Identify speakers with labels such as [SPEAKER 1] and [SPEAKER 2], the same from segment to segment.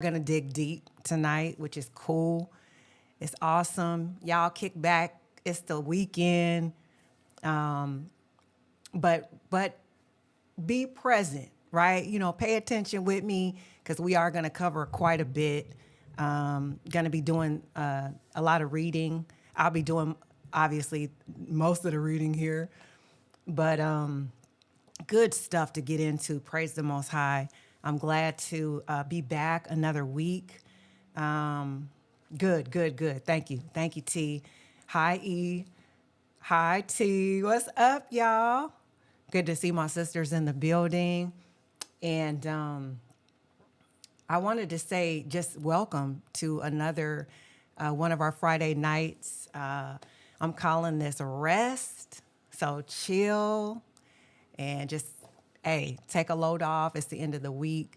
[SPEAKER 1] We're gonna dig deep tonight, which is cool. It's awesome. Y'all kick back. It's the weekend. But be present, right? Pay attention with me because we are gonna cover quite a bit. Gonna be doing a lot of reading. I'll be doing obviously most of the reading here, but good stuff to get into. Praise the Most High. I'm glad to be back another week. Good. Thank you, T. Hi, E. Hi, T. What's up, y'all? Good to see my sisters in the building. And I wanted to say just welcome to another one of our Friday nights. I'm calling this rest. So chill and just, hey, take a load off. It's the end of the week.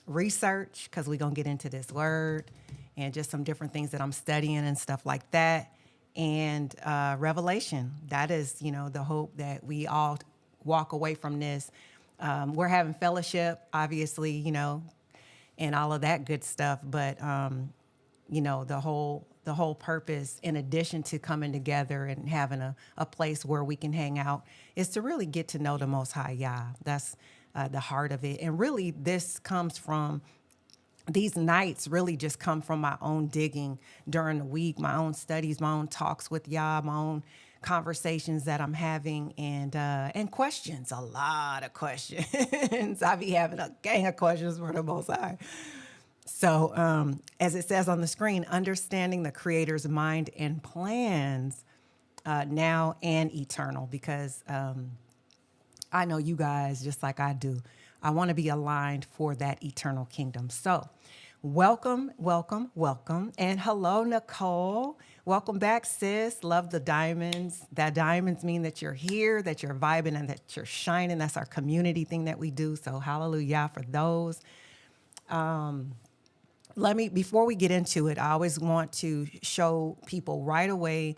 [SPEAKER 1] Research, because we're going to get into this word and just some different things that I'm studying and stuff like that. And revelation. That is, the hope that we all walk away from this. We're having fellowship, obviously, and all of that good stuff. But, the whole purpose, in addition to coming together and having a place where we can hang out, is to really get to know the Most High Yah. That's the heart of it. And really, this comes from these nights really just come from my own digging during the week, my own studies, my own talks with Yah, my own conversations that I'm having, and questions, a lot of questions. I be having a gang of questions for the Most High. So as it says on the screen, understanding the Creator's mind and plans now and eternal, because I know you guys, just like I do, I want to be aligned for that eternal kingdom. So welcome. And hello, Nicole. Welcome back, sis. Love the diamonds. That diamonds mean that you're here, that you're vibing, and that you're shining. That's our community thing that we do. So hallelujah for those. Before we get into it, I always want to show people right away,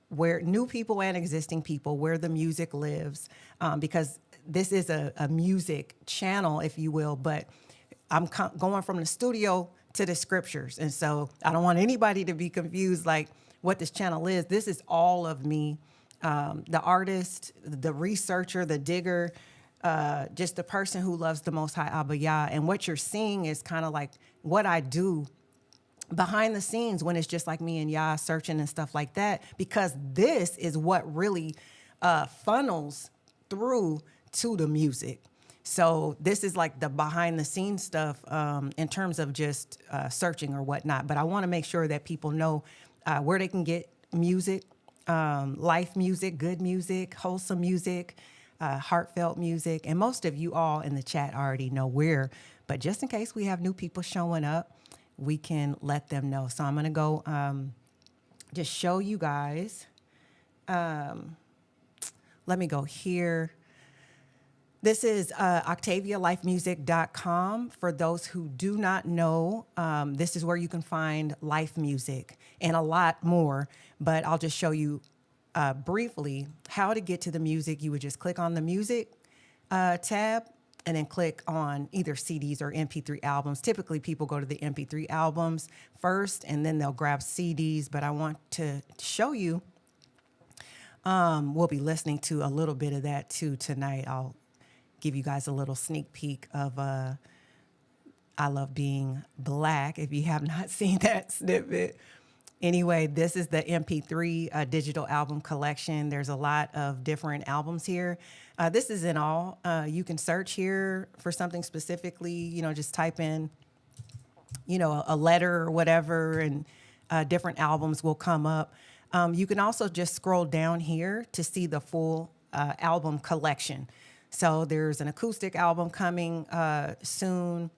[SPEAKER 1] where new people and existing people, where the music lives, because this is a music channel, if you will, but I'm going from the studio to the scriptures. And so I don't want anybody to be confused like what this channel is. This is all of me, the artist, the researcher, the digger, just the person who loves the Most High Abba Yah. And what you're seeing is kind of like what I do behind the scenes when it's just like me and Yah searching and stuff like that, because this is what really funnels through to the music. So this is like the behind the scenes stuff in terms of just searching or whatnot. But I want to make sure that people know where they can get music, life music, good music, wholesome music, heartfelt music. And most of you all in the chat already know where. But just in case we have new people showing up, we can let them know. So I'm going to go just show you guys. Let me go here. This is octavialifemusic.com. For those who do not know, this is where you can find life music and a lot more. But I'll just show you briefly how to get to the music. You would just click on the music tab and then click on either CDs or MP3 albums. Typically, people go to the MP3 albums first, and then they'll grab CDs. But I want to show you, we'll be listening to a little bit of that too tonight. I'll give you guys a little sneak peek of I Love Being Black, if you have not seen that snippet. Anyway, this is the MP3 digital album collection. There's a lot of different albums here. This is in all. You can search here for something specifically, just type in, a letter or whatever, and different albums will come up. You can also just scroll down here to see the full album collection. So there's an acoustic album coming soon.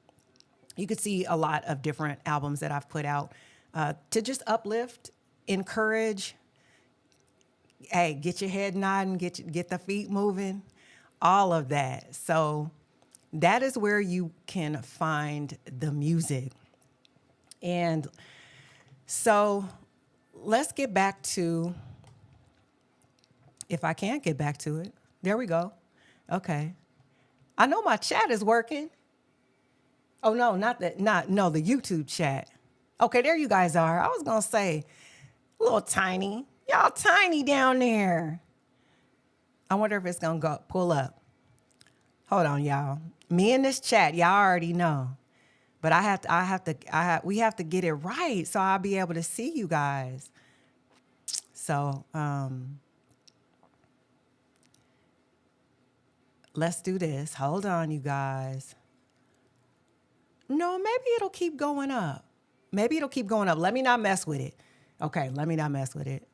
[SPEAKER 1] You could see a lot of different albums that I've put out to just uplift, encourage, hey, get your head nodding, get the feet moving, all of that. So that is where you can find the music. And so let's get back to, if I can't get back to it, there we go. Okay. I know my chat is working. Oh no, not that. Not no, the YouTube chat. Okay, there you guys are. I was gonna say, a little tiny. Y'all tiny down there. I wonder if it's gonna go pull up. Hold on, y'all. Me in this chat, y'all already know. But we have to get it right so I'll be able to see you guys. So let's do this. Hold on, you guys. No, maybe it'll keep going up. Maybe it'll keep going up. Let me not mess with it. Okay, let me not mess with it.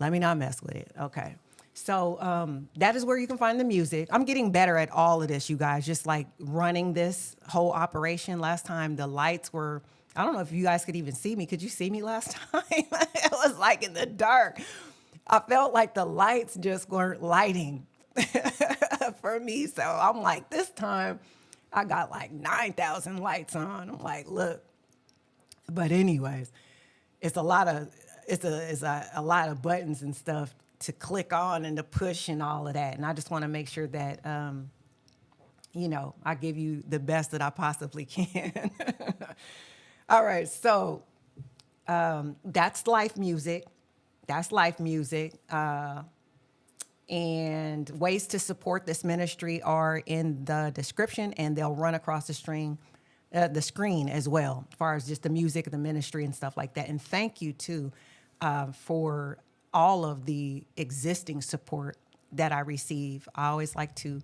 [SPEAKER 1] Let me not mess with it. Okay. So that is where you can find the music. I'm getting better at all of this, you guys, just like running this whole operation. Last time the lights were, I don't know if you guys could even see me. Could you see me last time? It was like in the dark. I felt like the lights just weren't lighting for me. So I'm like, this time I got like 9,000 lights on. I'm like, look. But anyways, it's a lot of buttons and stuff to click on and to push and all of that. And I just want to make sure that, I give you the best that I possibly can. All right. So that's life music. That's life music. And ways to support this ministry are in the description, and they'll run across the screen as well, as far as just the music, the ministry, and stuff like that. And thank you too for all of the existing support that I receive. I always like to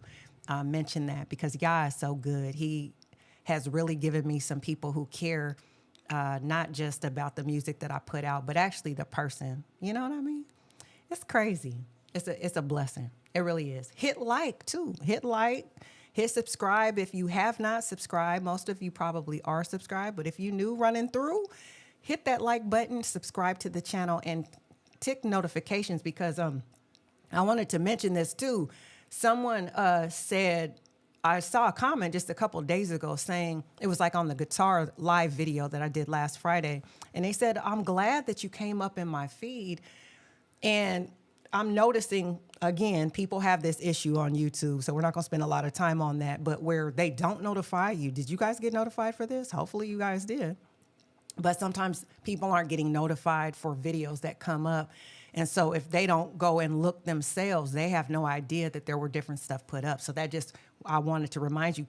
[SPEAKER 1] mention that because Yah is so good. He has really given me some people who care, not just about the music that I put out, but actually the person. You know what I mean? It's crazy. It's a blessing. It really is. Hit like too. Hit like. Hit subscribe if you have not subscribed. Most of you probably are subscribed, but if you're new running through, hit that like button, subscribe to the channel, and tick notifications because I wanted to mention this too. Someone said, I saw a comment just a couple of days ago saying, it was like on the guitar live video that I did last Friday, and they said, I'm glad that you came up in my feed. And I'm noticing, again, people have this issue on YouTube, so we're not going to spend a lot of time on that, but where they don't notify you. Did you guys get notified for this? Hopefully you guys did. But sometimes people aren't getting notified for videos that come up. And so if they don't go and look themselves, they have no idea that there were different stuff put up. So I wanted to remind you,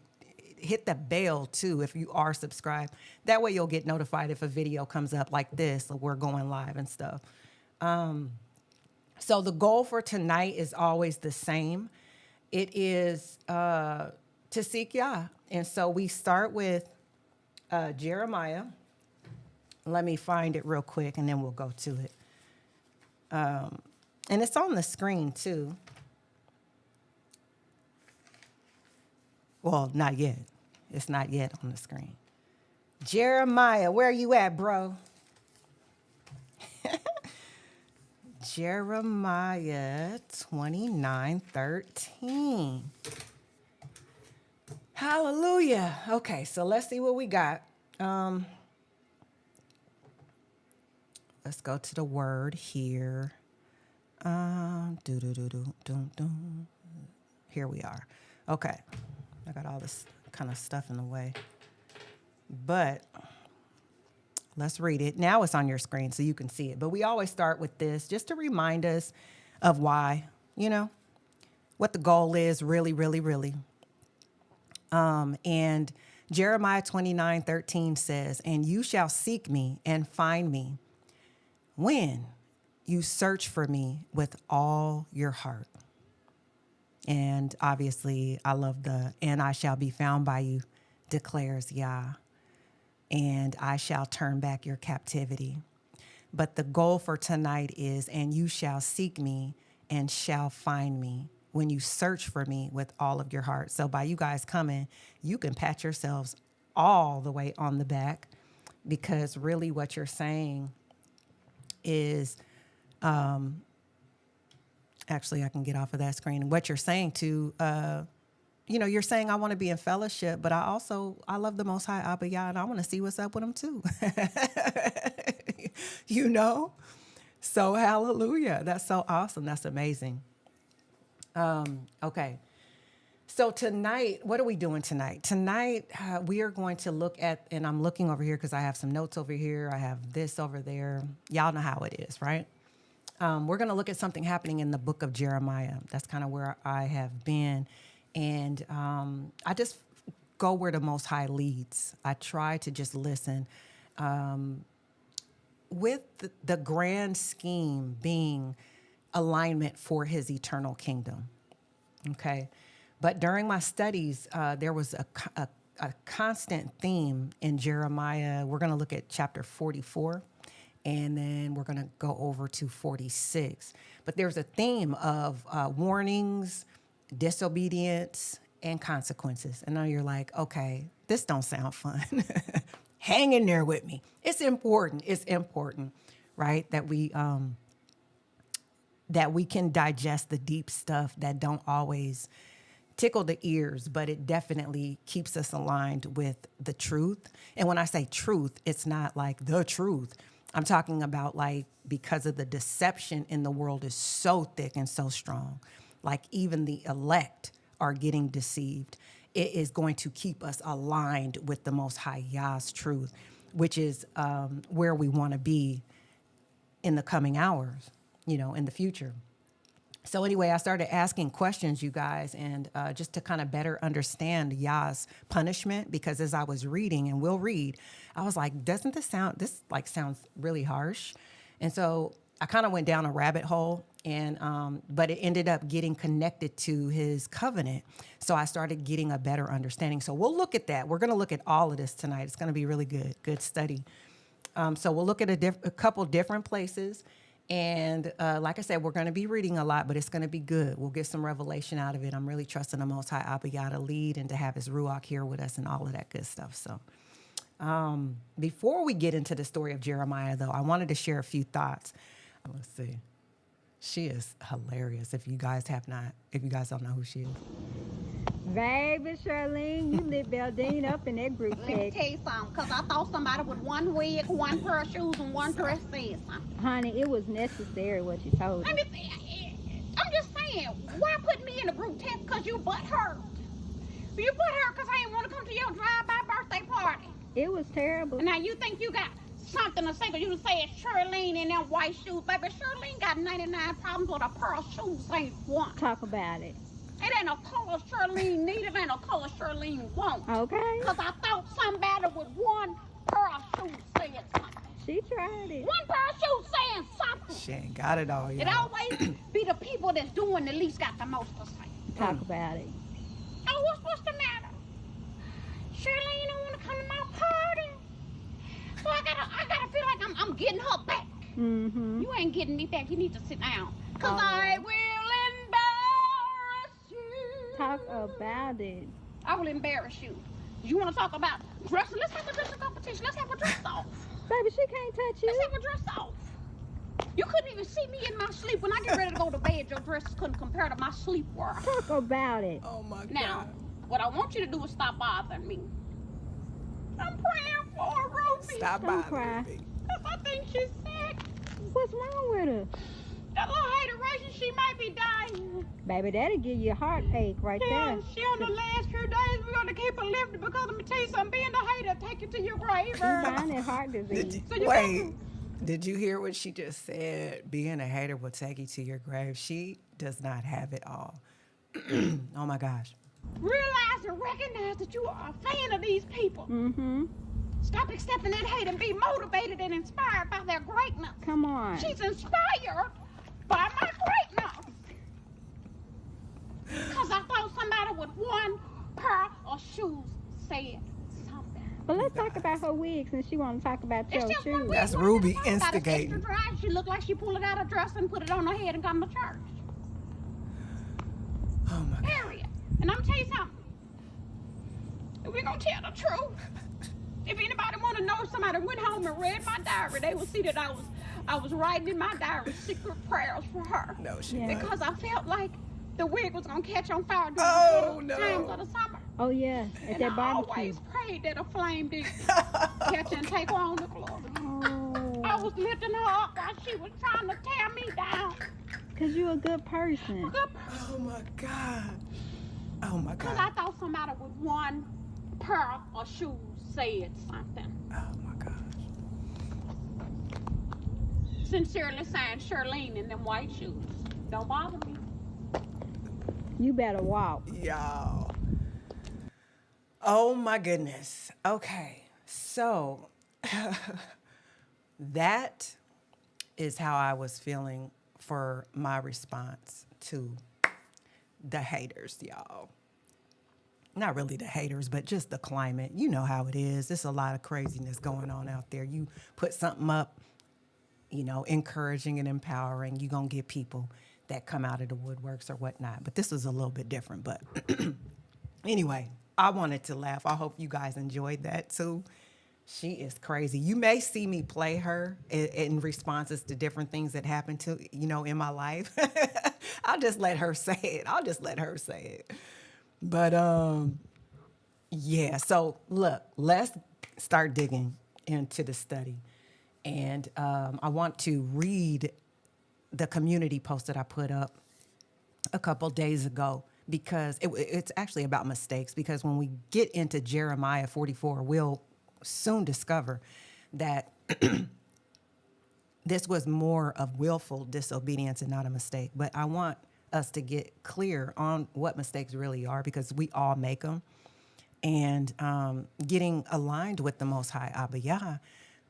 [SPEAKER 1] hit the bell too if you are subscribed. That way you'll get notified if a video comes up like this, or we're going live and stuff. So the goal for tonight is always the same. It is to seek Yah. And so we start with Jeremiah. Let me find it real quick, and then we'll go to it. And it's on the screen, too. Well, not yet. It's not yet on the screen. Jeremiah, where are you at, bro? Jeremiah 29:13. Hallelujah. Okay, so let's see what we got. Let's go to the word here. Here we are. Okay. I got all this kind of stuff in the way. But let's read it. Now it's on your screen so you can see it. But we always start with this just to remind us of why, what the goal is really, really, really. And Jeremiah 29:13 says, and you shall seek me and find me when you search for me with all your heart. And obviously, I love and I shall be found by you, declares Yah. And I shall turn back your captivity. But the goal for tonight is, and you shall seek me and shall find me when you search for me with all of your heart. So by you guys coming, you can pat yourselves all the way on the back, because really what you're saying is, actually I can get off of that screen. What you're saying to, you're saying I want to be in fellowship, but I love the Most High Abba Yah, and I want to see what's up with him too. So hallelujah. That's so awesome. That's amazing. Okay. So tonight, what are we doing tonight? Tonight, we are going to look at, and I'm looking over here because I have some notes over here. I have this over there. Y'all know how it is, right? We're going to look at something happening in the book of Jeremiah. That's kind of where I have been. And I just go where the Most High leads. I try to just listen with the grand scheme being alignment for his eternal kingdom. Okay. But during my studies, there was a constant theme in Jeremiah. We're going to look at chapter 44. And then we're going to go over to 46. But there's a theme of warnings, disobedience, and consequences. And now you're like, okay, this don't sound fun. Hang in there with me. It's important. It's important, right? That we can digest the deep stuff that don't always tickle the ears, but it definitely keeps us aligned with the truth. And when I say truth, it's not like the truth. I'm talking about like because of the deception in the world is so thick and so strong, like even the elect are getting deceived. It is going to keep us aligned with the Most High Yah's truth, which is where we want to be in the coming hours, in the future. So anyway, I started asking questions, you guys, and just to kind of better understand Yah's punishment, because as I was reading, and we'll read, I was like, doesn't this sounds really harsh? And so I kind of went down a rabbit hole, and but it ended up getting connected to his covenant. So I started getting a better understanding. So we'll look at that. We're going to look at all of this tonight. It's going to be really good study. So we'll look at a couple different places. And like I said, we're going to be reading a lot, but it's going to be good. We'll get some revelation out of it. I'm really trusting the Most High Octavia to lead and to have his Ruach here with us and all of that good stuff. So before we get into the story of Jeremiah, though, I wanted to share a few thoughts. Let's see. She is hilarious. If you guys don't know who she is.
[SPEAKER 2] Baby Charlene, you lit Beldine up in that group
[SPEAKER 3] Let me
[SPEAKER 2] text.
[SPEAKER 3] tell you something, because I thought somebody with one wig, one pair of shoes, and one dress said something.
[SPEAKER 2] Honey, it was necessary what you told
[SPEAKER 3] Let
[SPEAKER 2] me.
[SPEAKER 3] me see, I'm just saying, why put me in a group text because you butt hurt? You butt hurt because I didn't want to come to your drive-by birthday party.
[SPEAKER 2] It was terrible.
[SPEAKER 3] Now you think you got something to say because you say it's Charlene in them white shoes. Baby, Charlene got 99 problems with a pair of shoes ain't one.
[SPEAKER 2] Talk about it.
[SPEAKER 3] It ain't no color Charlene needed, it ain't no color Charlene won't.
[SPEAKER 2] Okay.
[SPEAKER 3] Because I thought somebody with one pair of shoes said something.
[SPEAKER 2] She tried it.
[SPEAKER 3] One pair of shoes saying something.
[SPEAKER 1] She ain't got it all,
[SPEAKER 3] It
[SPEAKER 1] y'all.
[SPEAKER 3] always be the people that's doing the least got the most to say.
[SPEAKER 2] Talk about it.
[SPEAKER 3] Oh, what's the matter? Charlene don't want to come to my party. So I gotta feel like I'm getting her back.
[SPEAKER 2] Mm-hmm.
[SPEAKER 3] You ain't getting me back. You need to sit down. Because
[SPEAKER 2] Oh.
[SPEAKER 3] I will embarrass you.
[SPEAKER 2] Talk about it.
[SPEAKER 3] I will embarrass you. You want to talk about dressing? Let's have a dressing competition. Let's have a dress off.
[SPEAKER 2] Baby, she can't touch you.
[SPEAKER 3] Let's have a dress off. You couldn't even see me in my sleep. When I get ready to go to bed, your dresses couldn't compare to my sleepwear.
[SPEAKER 2] Talk about it.
[SPEAKER 1] Oh, my God.
[SPEAKER 3] Now, what I want you to do is stop bothering me. I'm praying for Ruby.
[SPEAKER 1] Stop
[SPEAKER 2] Don't
[SPEAKER 1] bothering
[SPEAKER 2] cry.
[SPEAKER 1] me.
[SPEAKER 3] Because I think she's sick.
[SPEAKER 2] What's wrong with her?
[SPEAKER 3] That little hateration, she might be dying.
[SPEAKER 2] Baby, that'll give you a heartache right
[SPEAKER 3] Yeah,
[SPEAKER 2] there.
[SPEAKER 3] she on the last few days, we're going to keep her lifted because let me tell you something, being the hater, take you to your grave.
[SPEAKER 2] She's dying of heart disease.
[SPEAKER 3] So you
[SPEAKER 1] Wait, did you hear what she just said? Being a hater will take you to your grave. She does not have it all. Oh, my gosh.
[SPEAKER 3] realize and recognize that you are a fan of these people.
[SPEAKER 2] Mm-hmm.
[SPEAKER 3] Stop accepting that hate and be motivated and inspired by their greatness.
[SPEAKER 2] Come on.
[SPEAKER 3] She's inspired by my greatness. Because I thought somebody with one pair of shoes said something.
[SPEAKER 2] But let's talk about her wig since she want to talk about your
[SPEAKER 3] It's just one
[SPEAKER 2] shoes.
[SPEAKER 3] wig.
[SPEAKER 1] That's
[SPEAKER 3] What
[SPEAKER 1] Ruby
[SPEAKER 3] is it about? It's
[SPEAKER 1] instigating.
[SPEAKER 3] extra dry. She looked like she pulled it out of dress and put it on her head and come to church.
[SPEAKER 1] Oh, my God.
[SPEAKER 3] Period. And I'm tell you something. If we're gonna tell the truth, if anybody want to know if somebody went home and read my diary, they will see that I was writing in my diary secret prayers for her.
[SPEAKER 1] No, she
[SPEAKER 2] Yeah.
[SPEAKER 1] not.
[SPEAKER 3] Because I felt like the wig was gonna catch on fire during
[SPEAKER 1] Oh,
[SPEAKER 3] the
[SPEAKER 1] no.
[SPEAKER 3] times of the summer.
[SPEAKER 2] Oh, yeah. At
[SPEAKER 3] And
[SPEAKER 2] that
[SPEAKER 3] I
[SPEAKER 2] barbecue.
[SPEAKER 3] always prayed that a flame did catch and take her on the glory. I
[SPEAKER 2] Oh.
[SPEAKER 3] was lifting her up while she was trying to tear me down.
[SPEAKER 2] Because you're a good person.
[SPEAKER 3] Good
[SPEAKER 1] Oh, my God. Oh, Oh my
[SPEAKER 3] Because I
[SPEAKER 1] God.
[SPEAKER 3] thought somebody with one pair of shoes said something.
[SPEAKER 1] Oh my gosh.
[SPEAKER 3] Sincerely signed, Charlene in them white shoes. Don't bother me.
[SPEAKER 2] You better walk.
[SPEAKER 1] Y'all. Oh my goodness. Okay. So that is how I was feeling for my response to the haters, y'all. Not really the haters, but just the climate. You know how it is. There's a lot of craziness going on out there. You put something up, encouraging and empowering, you're going to get people that come out of the woodworks or whatnot. But this was a little bit different. But anyway, I wanted to laugh. I hope you guys enjoyed that too. She is crazy. You may see me play her in responses to different things that happen to, in my life. I'll just let her say it. But yeah, so look, let's start digging into the study. And I want to read the community post that I put up a couple days ago because it's actually about mistakes. Because when we get into Jeremiah 44, we'll soon discover that this was more of willful disobedience and not a mistake. But I want us to get clear on what mistakes really are because we all make them. And getting aligned with the Most High Abba Yah,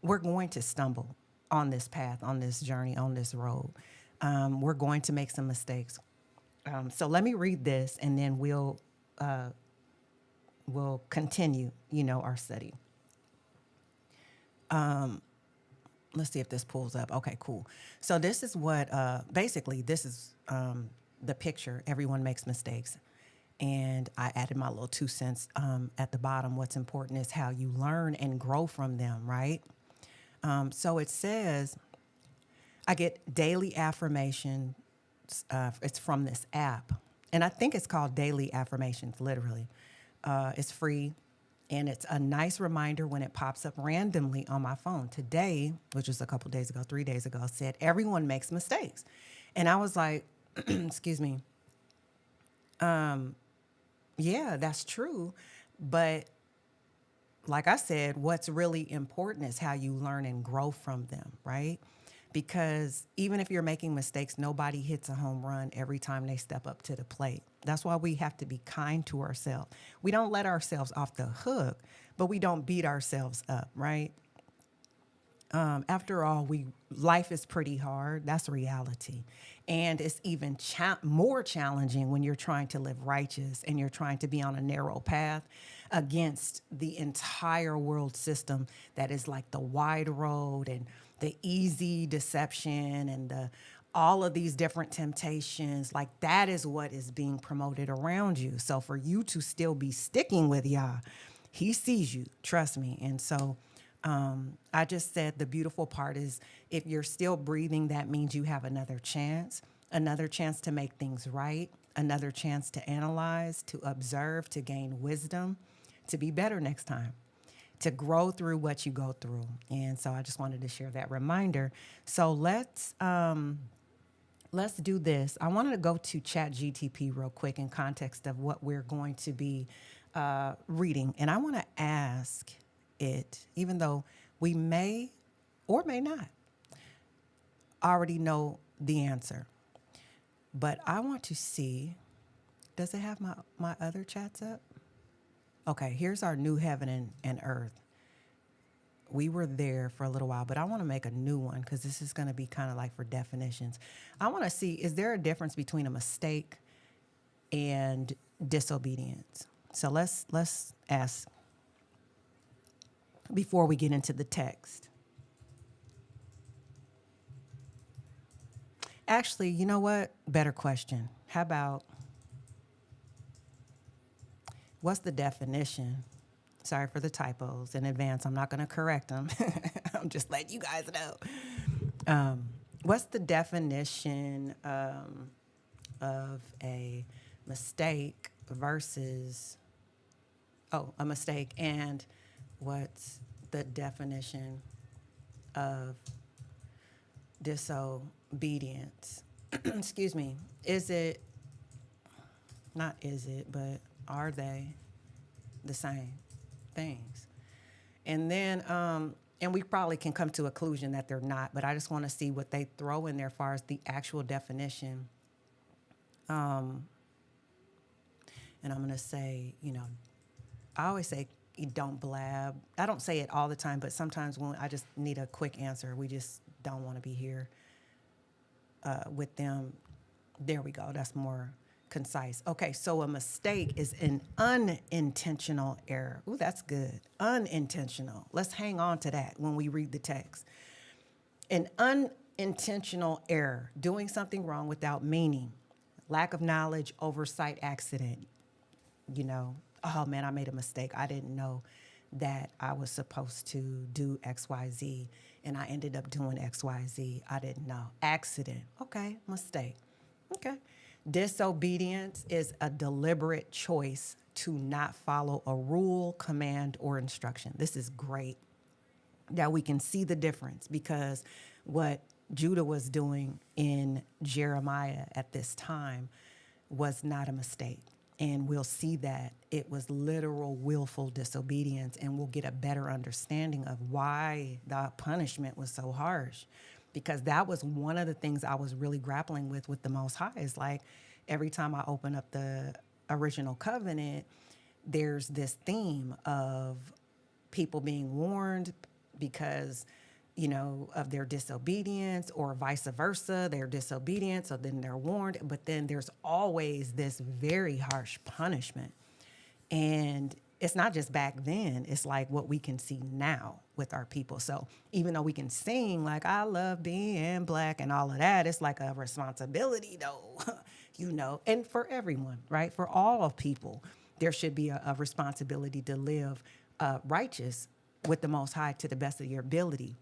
[SPEAKER 1] we're going to stumble on this path, on this journey, on this road. We're going to make some mistakes. So let me read this, and then we'll continue, our study. Let's see if this pulls up. Okay, cool. So this is what, basically, this is the picture. Everyone makes mistakes. And I added my little 2 cents at the bottom. What's important is how you learn and grow from them, right? So it says, I get daily affirmations. It's from this app. And I think it's called Daily Affirmations, literally. It's free. And it's a nice reminder when it pops up randomly on my phone. Today, which was a couple days ago, 3 days ago, said, everyone makes mistakes. And I was like, excuse me. Yeah, that's true. But like I said, what's really important is how you learn and grow from them, right? Because even if you're making mistakes, nobody hits a home run every time they step up to the plate. That's why we have to be kind to ourselves. We don't let ourselves off the hook, but we don't beat ourselves up, right? After all, life is pretty hard. That's reality. And it's even more challenging when you're trying to live righteous and you're trying to be on a narrow path against the entire world system that is like the wide road and the easy deception and all of these different temptations. Like that is what is being promoted around you. So for you to still be sticking with Yah, he sees you, trust me. And so I just said the beautiful part is if you're still breathing, that means you have another chance to make things right, another chance to analyze, to observe, to gain wisdom, to be better next time, to grow through what you go through. And so I just wanted to share that reminder. So let's do this. I wanted to go to ChatGTP real quick in context of what we're going to be reading. And I want to ask it, even though we may or may not already know the answer. But I want to see, does it have my other chats up? Okay, here's our new heaven and earth. We were there for a little while, but I want to make a new one because this is going to be kind of like for definitions. I want to see, is there a difference between a mistake and disobedience? So let's ask before we get into the text. Actually, you know what? Better question. How about, what's the definition? Sorry for the typos in advance. I'm not going to correct them. I'm just letting you guys know. What's the definition of a mistake versus, a mistake, and what's the definition of disobedience? Excuse me. But Are they the same things? And then, and we probably can come to a conclusion that they're not, but I just want to see what they throw in there as far as the actual definition. And I'm going to say, I always say, you don't blab. I don't say it all the time, but sometimes when I just need a quick answer, we just don't want to be here with them. There we go. That's more concise. Okay, so a mistake is an unintentional error. Ooh, that's good. Unintentional. Let's hang on to that when we read the text. An unintentional error, doing something wrong without meaning, lack of knowledge, oversight, accident. Oh man, I made a mistake. I didn't know that I was supposed to do XYZ and I ended up doing XYZ. I didn't know. Accident. Okay, mistake. Okay. Disobedience is a deliberate choice to not follow a rule, command, or instruction. This is great that we can see the difference, because what Judah was doing in Jeremiah at this time was not a mistake. And we'll see that it was literal willful disobedience, and we'll get a better understanding of why the punishment was so harsh. Because that was one of the things I was really grappling with the Most High, is like every time I open up the original covenant, there's this theme of people being warned because, of their disobedience, or vice versa, their disobedience, so then they're warned. But then there's always this very harsh punishment. And it's not just back then, it's like what we can see now with our people. So even though we can sing like I love being black and all of that, it's like a responsibility though, and for everyone, right? For all of people, there should be a responsibility to live righteous with the Most High to the best of your ability.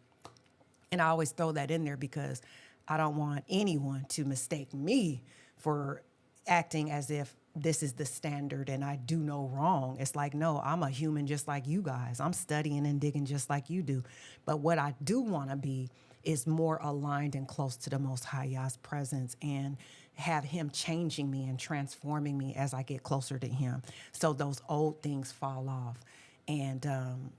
[SPEAKER 1] And I always throw that in there because I don't want anyone to mistake me for acting as if this is the standard and I do no wrong. It's like, no, I'm a human just like you guys. I'm studying and digging just like you do. But what I do want to be is more aligned and close to the Most High Yah's presence, and have him changing me and transforming me as I get closer to him. So those old things fall off. And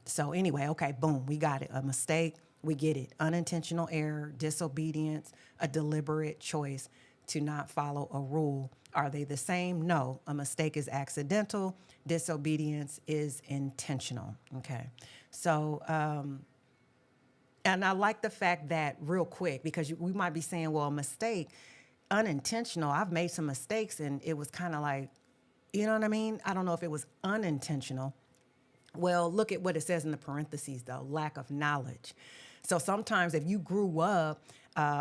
[SPEAKER 1] so anyway, okay, boom, we got it. A mistake, we get it. Unintentional error, disobedience, a deliberate choice to not follow a rule. Are they the same? No. A mistake is accidental. Disobedience is intentional. Okay. So, and I like the fact that, real quick, because we might be saying, well, a mistake, unintentional. I've made some mistakes and it was kind of like, you know what I mean? I don't know if it was unintentional. Well, look at what it says in the parentheses, though, lack of knowledge. So sometimes if you grew up,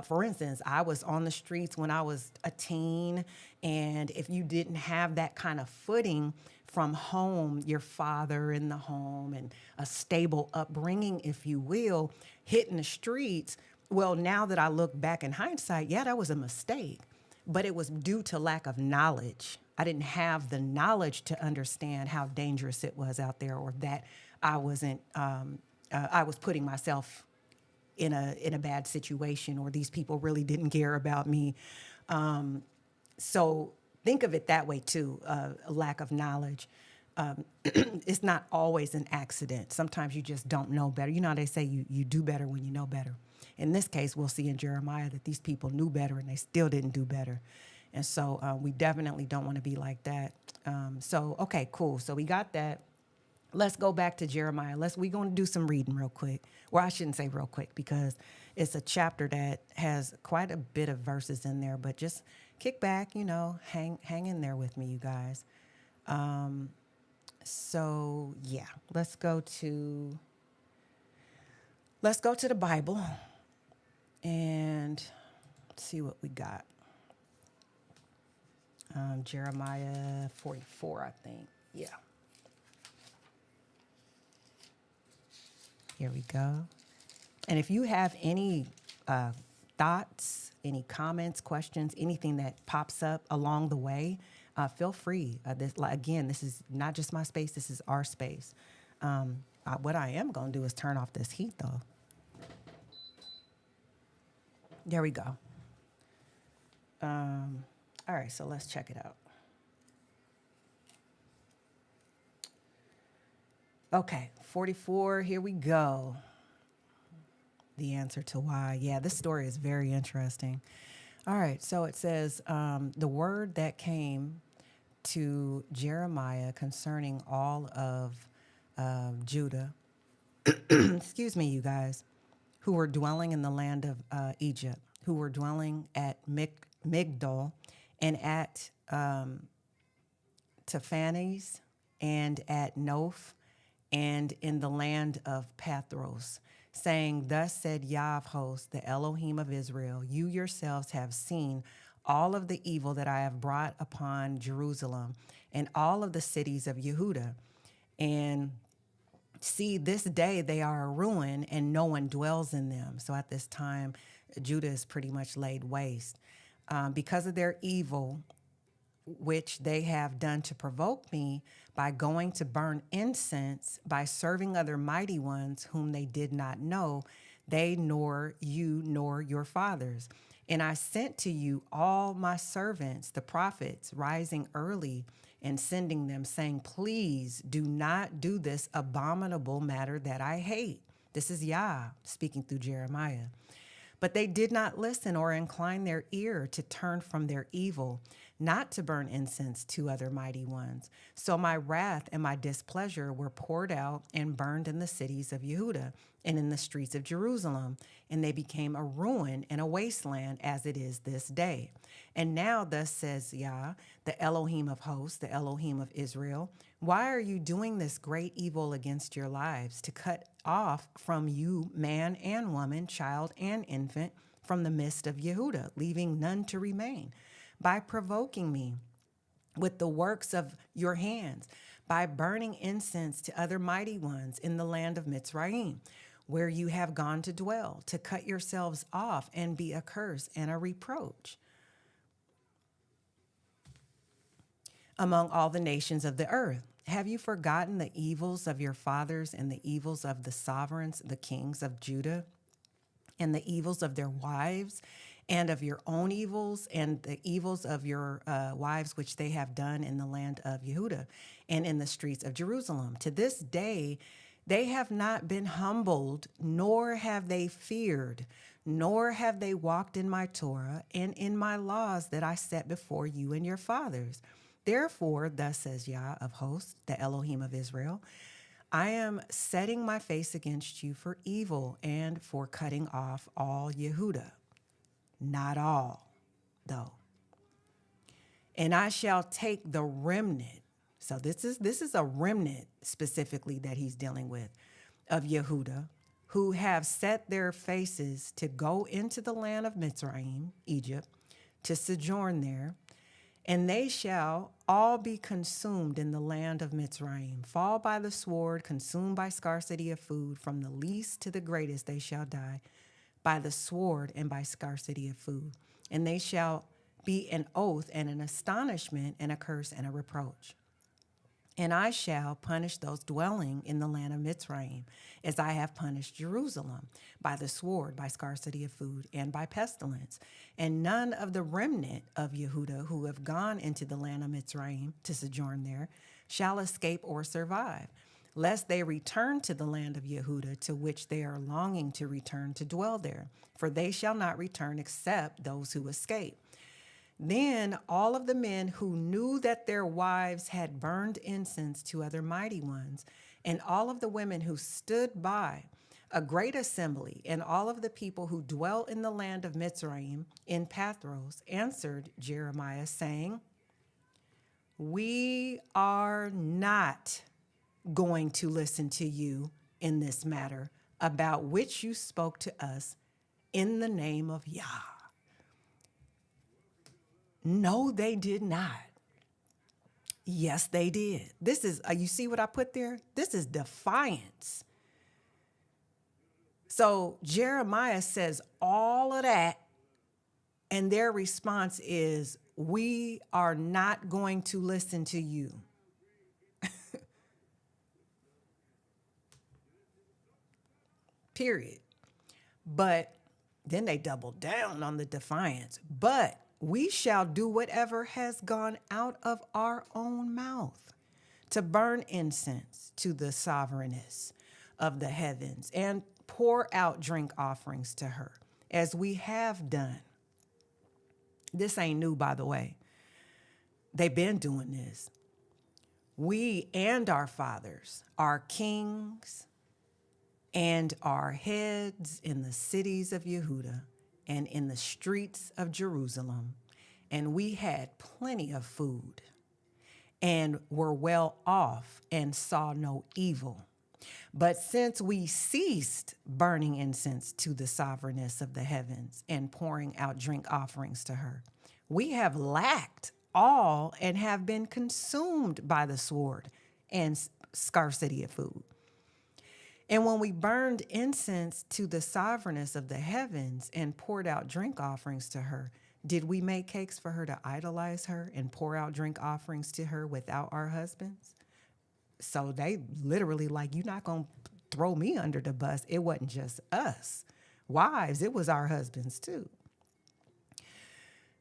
[SPEAKER 1] for instance, I was on the streets when I was a teen, and if you didn't have that kind of footing from home, your father in the home and a stable upbringing, if you will, hitting the streets, well, now that I look back in hindsight, yeah, that was a mistake, but it was due to lack of knowledge. I didn't have the knowledge to understand how dangerous it was out there, or that I wasn't, I was putting myself in a bad situation, or these people really didn't care about me. So think of it that way too, a lack of knowledge. It's not always an accident. Sometimes you just don't know better. You know how they say you do better when you know better. In this case, we'll see in Jeremiah that these people knew better and they still didn't do better. And so we definitely don't want to be like that. So, okay, cool. So we got that. Let's go back to Jeremiah. We're going to do some reading real quick. Well, I shouldn't say real quick, because it's a chapter that has quite a bit of verses in there, but just kick back, hang in there with me, you guys. So yeah, let's go to the Bible and see what we got. Jeremiah 44, I think. Yeah. Here we go. And if you have any thoughts, any comments, questions, anything that pops up along the way, feel free. This is not just my space. This is our space. What I am going to do is turn off this heat, though. There we go. All right, so let's check it out. Okay, 44, here we go. The answer to why. Yeah, this story is very interesting. All right, so it says the word that came to Jeremiah concerning all of Judah, excuse me, you guys, who were dwelling in the land of Egypt, who were dwelling at Migdol and at Taphanes and at Noph and in the land of Pathros, saying, Thus said Yah of hosts, the Elohim of Israel, you yourselves have seen all of the evil that I have brought upon Jerusalem and all of the cities of Yehuda. And see, this day they are a ruin and no one dwells in them. So at this time, Judah is pretty much laid waste. Because of their evil, which they have done to provoke me by going to burn incense, by serving other mighty ones whom they did not know, they nor you nor your fathers. And I sent to you all my servants, the prophets, rising early and sending them, saying, Please do not do this abominable matter that I hate. This is Yah speaking through Jeremiah. But they did not listen or incline their ear to turn from their evil, not to burn incense to other mighty ones. So my wrath and my displeasure were poured out and burned in the cities of Yehuda and in the streets of Jerusalem, and they became a ruin and a wasteland as it is this day. And now thus says Yah, the Elohim of hosts, the Elohim of Israel, why are you doing this great evil against your lives, to cut off from you man and woman, child and infant, from the midst of Yehuda, leaving none to remain, by provoking me with the works of your hands, by burning incense to other mighty ones in the land of Mitzrayim, where you have gone to dwell, to cut yourselves off and be a curse and a reproach among all the nations of the earth. Have you forgotten the evils of your fathers and the evils of the sovereigns, the kings of Judah, and the evils of their wives, and of your own evils, and the evils of your wives, which they have done in the land of Yehuda and in the streets of Jerusalem? To this day, they have not been humbled, nor have they feared, nor have they walked in my Torah and in my laws that I set before you and your fathers. Therefore, thus says Yah of hosts, the Elohim of Israel, I am setting my face against you for evil and for cutting off all Yehuda. Not all, though. And I shall take the remnant. So this is a remnant specifically that he's dealing with of Yehuda, who have set their faces to go into the land of Mitzrayim, Egypt, to sojourn there. And they shall all be consumed in the land of Mitzrayim, fall by the sword, consumed by scarcity of food. From the least to the greatest they shall die by the sword and by scarcity of food. And they shall be an oath and an astonishment and a curse and a reproach. And I shall punish those dwelling in the land of Mitzrayim, as I have punished Jerusalem, by the sword, by scarcity of food, and by pestilence. And none of the remnant of Yehuda who have gone into the land of Mitzrayim to sojourn there shall escape or survive, lest they return to the land of Yehuda, to which they are longing to return to dwell there. For they shall not return except those who escape. Then all of the men who knew that their wives had burned incense to other mighty ones, and all of the women who stood by, a great assembly, and all of the people who dwell in the land of Mitzrayim in Pathros, answered Jeremiah, saying, We are not going to listen to you in this matter about which you spoke to us in the name of Yah. No, they did not. Yes, they did. This is, you see what I put there? This is defiance. So Jeremiah says all of that, and their response is, we are not going to listen to you. Period. But then they doubled down on the defiance. But we shall do whatever has gone out of our own mouth to burn incense to the sovereigness of the heavens and pour out drink offerings to her, as we have done. This ain't new, by the way. They've been doing this. We and our fathers, our kings and our heads in the cities of Yehuda and in the streets of Jerusalem, and we had plenty of food and were well off and saw no evil. But since we ceased burning incense to the sovereigness of the heavens and pouring out drink offerings to her, we have lacked all and have been consumed by the sword and scarcity of food. And when we burned incense to the sovereigness of the heavens and poured out drink offerings to her, did we make cakes for her to idolize her and pour out drink offerings to her without our husbands? So they literally like, you're not going to throw me under the bus. It wasn't just us. Wives, it was our husbands too.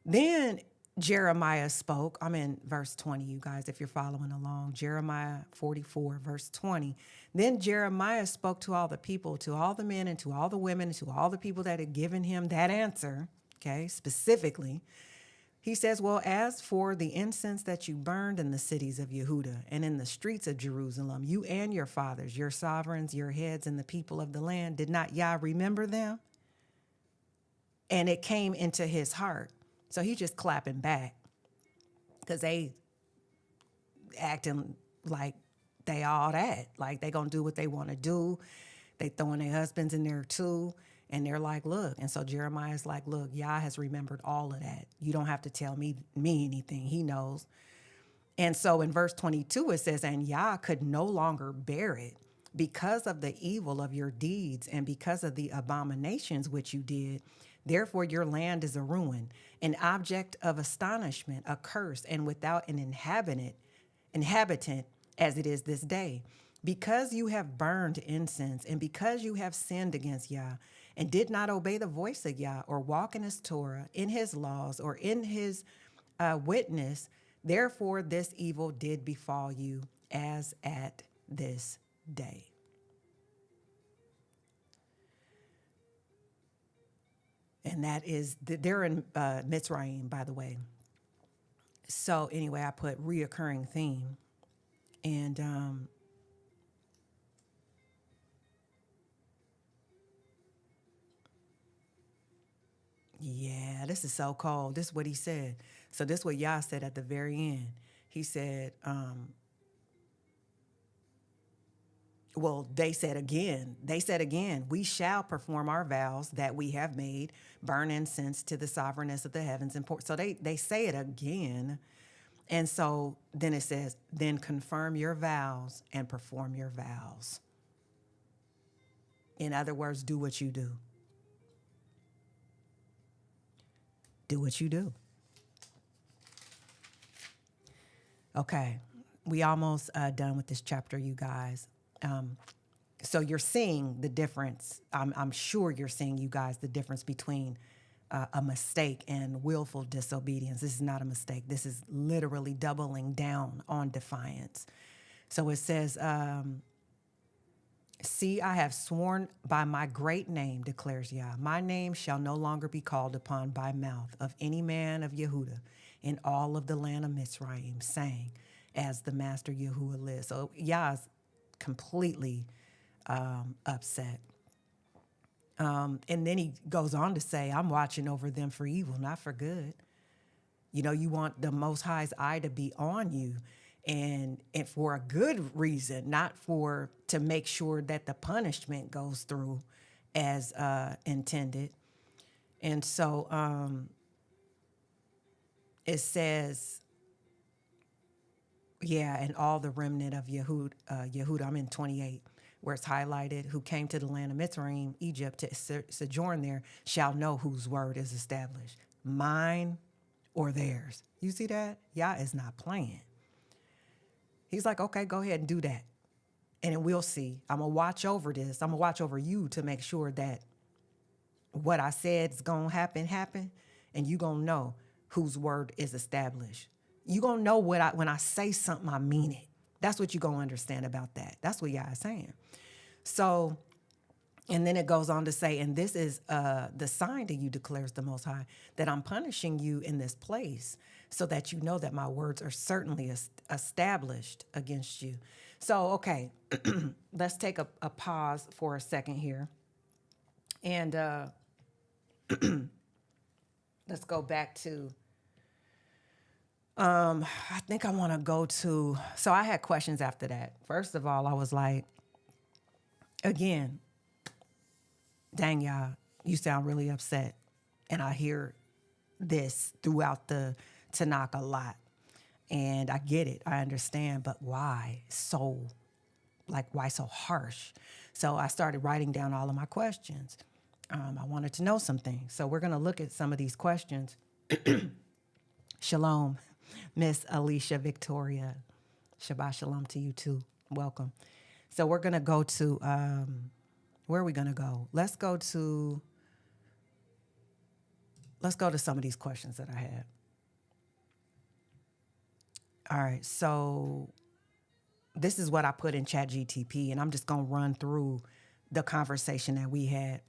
[SPEAKER 1] Then Jeremiah spoke. I'm in verse 20, you guys, if you're following along. Jeremiah 44, verse 20. Then Jeremiah spoke to all the people, to all the men and to all the women, and to all the people that had given him that answer, okay, specifically. He says, well, as for the incense that you burned in the cities of Yehuda and in the streets of Jerusalem, you and your fathers, your sovereigns, your heads, and the people of the land, did not Yah remember them? And it came into his heart. So he just clapping back because they acting like they all that. Like they going to do what they want to do. They throwing their husbands in there too. And they're like, look. And so Jeremiah's like, look, Yah has remembered all of that. You don't have to tell me anything. He knows. And so in verse 22, it says, and Yah could no longer bear it because of the evil of your deeds and because of the abominations which you did. Therefore, your land is a ruin, an object of astonishment, a curse, and without an inhabitant as it is this day. Because you have burned incense and because you have sinned against Yah and did not obey the voice of Yah or walk in his Torah, in his laws, or in his witness, therefore this evil did befall you as at this day. And that is, they're in Mitzrayim, by the way. So anyway, I put reoccurring theme. And yeah, this is so cold. This is what he said. So this is what Yah said at the very end. He said, well, they said again, we shall perform our vows that we have made, burn incense to the sovereignness of the heavens. And so they say it again. And so then it says, then confirm your vows and perform your vows. In other words, do what you do. Do what you do. Okay, we almost done with this chapter, you guys. So you're seeing the difference. I'm sure you're seeing, you guys, the difference between a mistake and willful disobedience. This is not a mistake. This is literally doubling down on defiance. So it says, see, I have sworn by my great name, declares Yah. My name shall no longer be called upon by mouth of any man of Yehuda in all of the land of Mitzrayim, saying, as the master Yahuwah lives. So Yah's completely upset. And then he goes on to say, I'm watching over them for evil, not for good. You know, you want the Most High's eye to be on you, and for a good reason, not to make sure that the punishment goes through as intended. And so it says, yeah, and all the remnant of Yehuda, I'm in 28, where it's highlighted, who came to the land of Mitzrayim, Egypt, to sojourn there, shall know whose word is established, mine or theirs. You see that? Yah is not playing. He's like, okay, go ahead and do that. And then we'll see. I'm going to watch over this. I'm going to watch over you to make sure that what I said is going to happen, and you're going to know whose word is established. You're going to know when I say something, I mean it. That's what you're going to understand about that. That's what Yah is saying. So, and then it goes on to say, and this is the sign to you, declares the Most High, that I'm punishing you in this place so that you know that my words are certainly established against you. So, okay, let's take a pause for a second here. And let's go back to, I think I want to go to, so I had questions after that. First of all, I was like, again, dang, y'all, you sound really upset. And I hear this throughout the Tanakh a lot. And I get it. I understand. But why why so harsh? So I started writing down all of my questions. I wanted to know some things. So we're going to look at some of these questions. Shalom, Miss Alicia Victoria. Shabbat shalom to you too. Welcome. So we're going to go to, where are we going to go? Let's go to some of these questions that I had. All right. So this is what I put in ChatGTP, and I'm just going to run through the conversation that we had.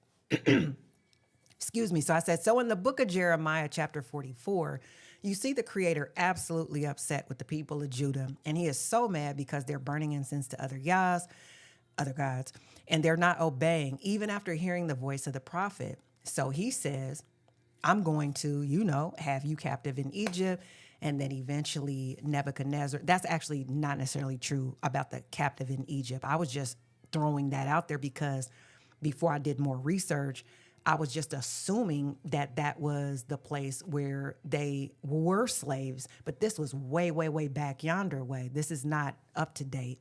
[SPEAKER 1] Excuse me. So I said, so in the book of Jeremiah, chapter 44, you see the Creator absolutely upset with the people of Judah. And he is so mad because they're burning incense to other gods, and they're not obeying, even after hearing the voice of the prophet. So he says, I'm going to, have you captive in Egypt. And then eventually Nebuchadnezzar. That's actually not necessarily true about the captive in Egypt. I was just throwing that out there because before I did more research, I was just assuming that that was the place where they were slaves. But this was way, way, way back yonder way. This is not up to date.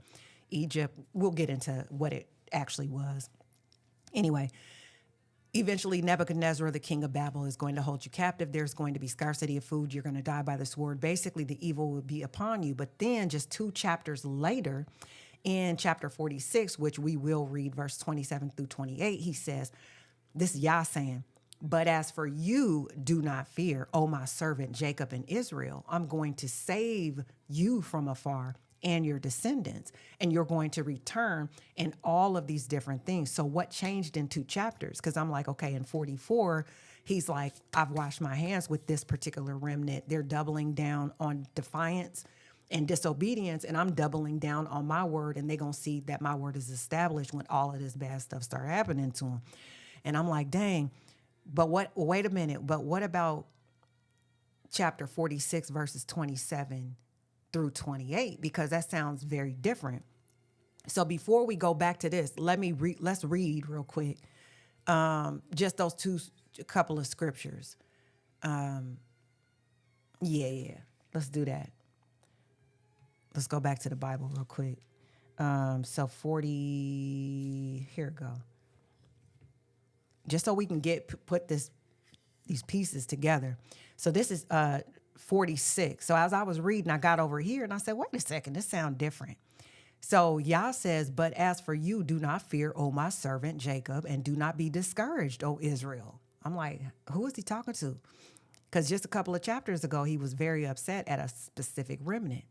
[SPEAKER 1] Egypt, we'll get into what it actually was. Anyway, eventually Nebuchadnezzar, the king of Babel, is going to hold you captive. There's going to be scarcity of food. You're going to die by the sword. Basically, the evil will be upon you. But then just 2 chapters later, in chapter 46, which we will read, verse 27 through 28, he says, this is Yah saying, but as for you, do not fear, O my servant Jacob and Israel. I'm going to save you from afar and your descendants, and you're going to return and all of these different things. So what changed in 2 chapters? Because I'm like, okay, in 44, he's like, I've washed my hands with this particular remnant. They're doubling down on defiance and disobedience, and I'm doubling down on my word, and they're going to see that my word is established when all of this bad stuff start happening to them. And I'm like, dang, but wait a minute, but what about chapter 46, verses 27 through 28? Because that sounds very different. So before we go back to this, let's read real quick, just those couple of scriptures. Let's do that. Let's go back to the Bible real quick. So 40, here we go. Just so we can put these pieces together. So this is 46. So as I was reading, I got over here and I said, wait a second, this sounds different. So Yah says, but as for you, do not fear, O my servant Jacob, and do not be discouraged, O Israel. I'm like, who is he talking to? Because just a couple of chapters ago, he was very upset at a specific remnant.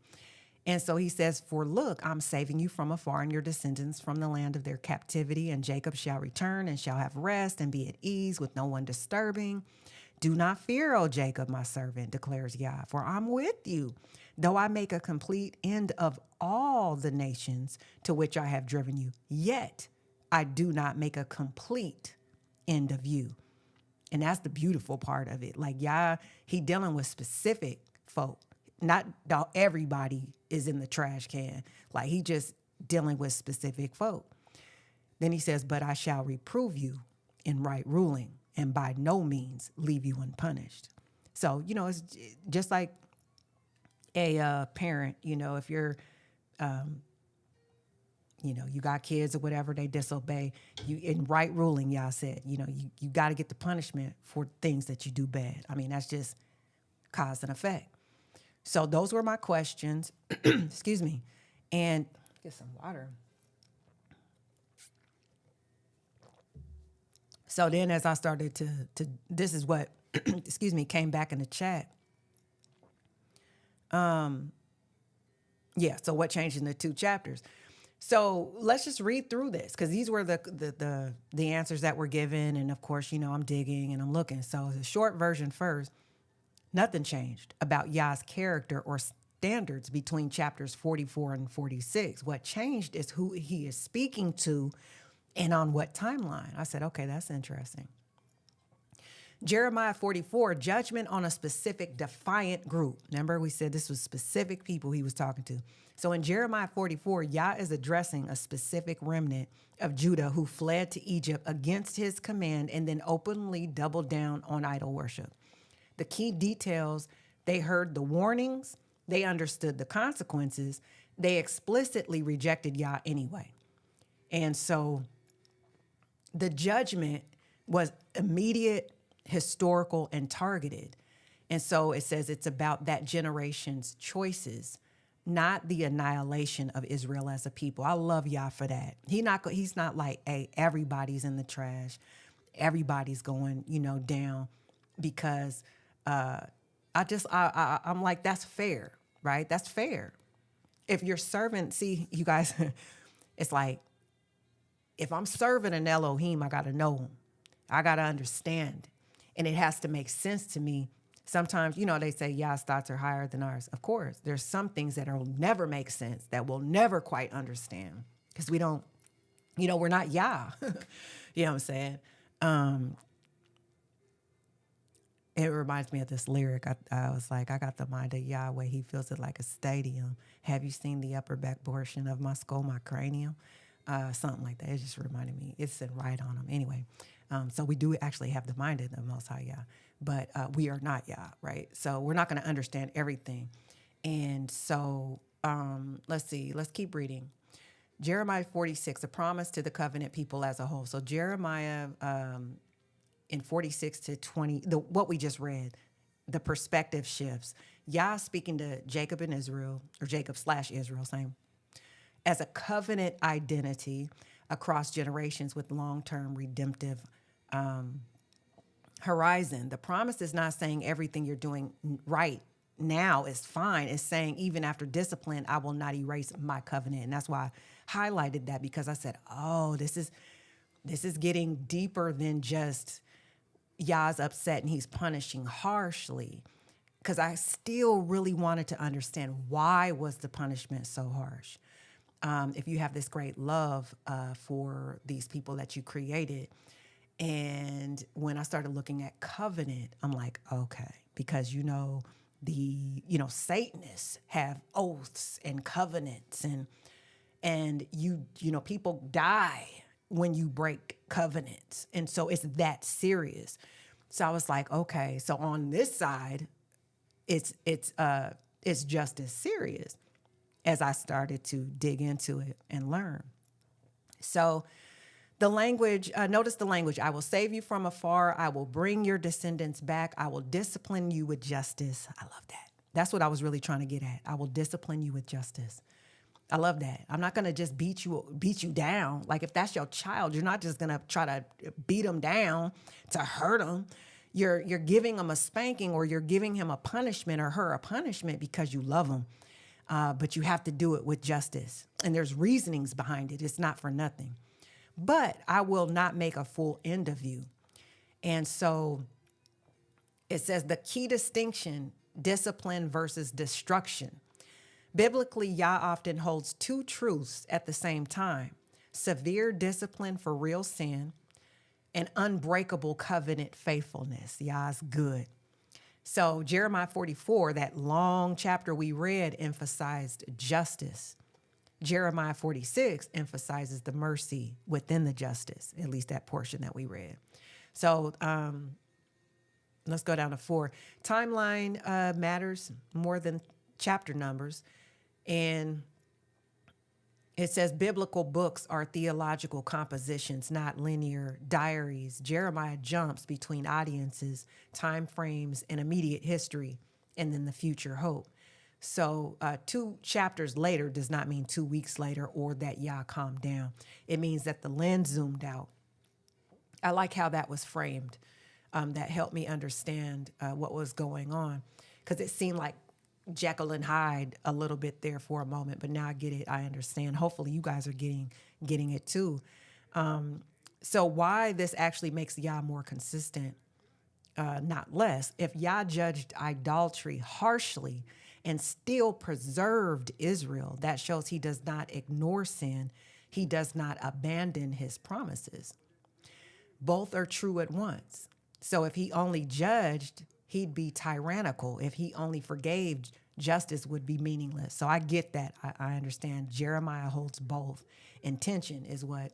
[SPEAKER 1] And so he says, for look, I'm saving you from afar and your descendants from the land of their captivity, and Jacob shall return and shall have rest and be at ease with no one disturbing. Do not fear, O Jacob, my servant, declares Yah, for I'm with you. Though I make a complete end of all the nations to which I have driven you, yet I do not make a complete end of you. And that's the beautiful part of it. Like Yah, he dealing with specific folk. Not everybody is in the trash can. Like he just dealing with specific folk. Then he says, but I shall reprove you in right ruling and by no means leave you unpunished. So, it's just like a parent, if you're, you got kids or whatever, they disobey you in right ruling. Y'all said, you got to get the punishment for things that you do bad. I mean, that's just cause and effect. So those were my questions. Excuse me. And get some water. So then as I started to this is what, excuse me, came back in the chat. Yeah. So what changed in the 2 chapters? So let's just read through this because these were the answers that were given, and of course, I'm digging and I'm looking. So the short version first. Nothing changed about Yah's character or standards between chapters 44 and 46. What changed is who he is speaking to and on what timeline. I said, okay, that's interesting. Jeremiah 44, judgment on a specific defiant group. Remember, we said this was specific people he was talking to. So in Jeremiah 44, Yah is addressing a specific remnant of Judah who fled to Egypt against his command and then openly doubled down on idol worship. The key details, they heard the warnings, they understood the consequences, they explicitly rejected Yah anyway. And so the judgment was immediate, historical, and targeted. And so it says it's about that generation's choices, not the annihilation of Israel as a people. I love Yah for that. He's not like, hey, everybody's in the trash, everybody's going, down, because I'm like, that's fair, right? That's fair. If you're serving, see, you guys, it's like, if I'm serving an Elohim, I got to know him. I got to understand. And it has to make sense to me. Sometimes, they say Yah's thoughts are higher than ours. Of course, there's some things that will never make sense, that we'll never quite understand because we don't, we're not Yah. You know what I'm saying? It reminds me of this lyric. I was like, I got the mind of Yahweh. He feels it like a stadium. Have you seen the upper back portion of my skull, my cranium? Something like that. It just reminded me. It said right on him. Anyway, so we do actually have the mind of the Most High Yah, but we are not Yah, right? So we're not going to understand everything. And so let's see. Let's keep reading. Jeremiah 46, a promise to the covenant people as a whole. So Jeremiah in 46 to 20, what we just read, the perspective shifts. Yah speaking to Jacob and Israel, or Jacob/Israel, same, as a covenant identity across generations with long-term redemptive horizon. The promise is not saying everything you're doing right now is fine. It's saying even after discipline, I will not erase my covenant. And that's why I highlighted that, because I said, oh, this is getting deeper than just Yah's upset and he's punishing harshly. Because I still really wanted to understand, why was the punishment so harsh? If you have this great love for these people that you created. And when I started looking at covenant, I'm like, okay, because Satanists have oaths and covenants, and people die when you break covenants. And so it's that serious. So I was like, okay, so on this side, it's just as serious, as I started to dig into it and learn. So the language, notice the language: I will save you from afar. I will bring your descendants back. I will discipline you with justice. I love that. That's what I was really trying to get at. I will discipline you with justice. I love that. I'm not going to just beat you down. Like, if that's your child, you're not just going to try to beat them down to hurt them. You're giving them a spanking, or you're giving him a punishment or her a punishment because you love them. But you have to do it with justice. And there's reasonings behind it. It's not for nothing. But I will not make a full end of you. And so it says the key distinction: discipline versus destruction. Biblically, Yah often holds two truths at the same time: severe discipline for real sin and unbreakable covenant faithfulness. Yah's good. So Jeremiah 44, that long chapter we read, emphasized justice. Jeremiah 46 emphasizes the mercy within the justice, at least that portion that we read. So let's go down to 4. Timeline matters more than chapter numbers. And it says biblical books are theological compositions, not linear diaries. Jeremiah jumps between audiences, time frames, and immediate history, and then the future hope. So 2 chapters later does not mean 2 weeks later, or that Yah calmed down. It means that the lens zoomed out. I like how that was framed. That helped me understand what was going on, because it seemed like Jekyll and Hyde a little bit there for a moment, but now I get it. I understand. Hopefully you guys are getting it too. So why this actually makes Yah more consistent, not less. If Yah judged idolatry harshly and still preserved Israel, that shows he does not ignore sin. He does not abandon his promises. Both are true at once. So if he only judged, he'd be tyrannical. If he only forgave, justice would be meaningless. So I get that. I understand. Jeremiah holds both. Intention is what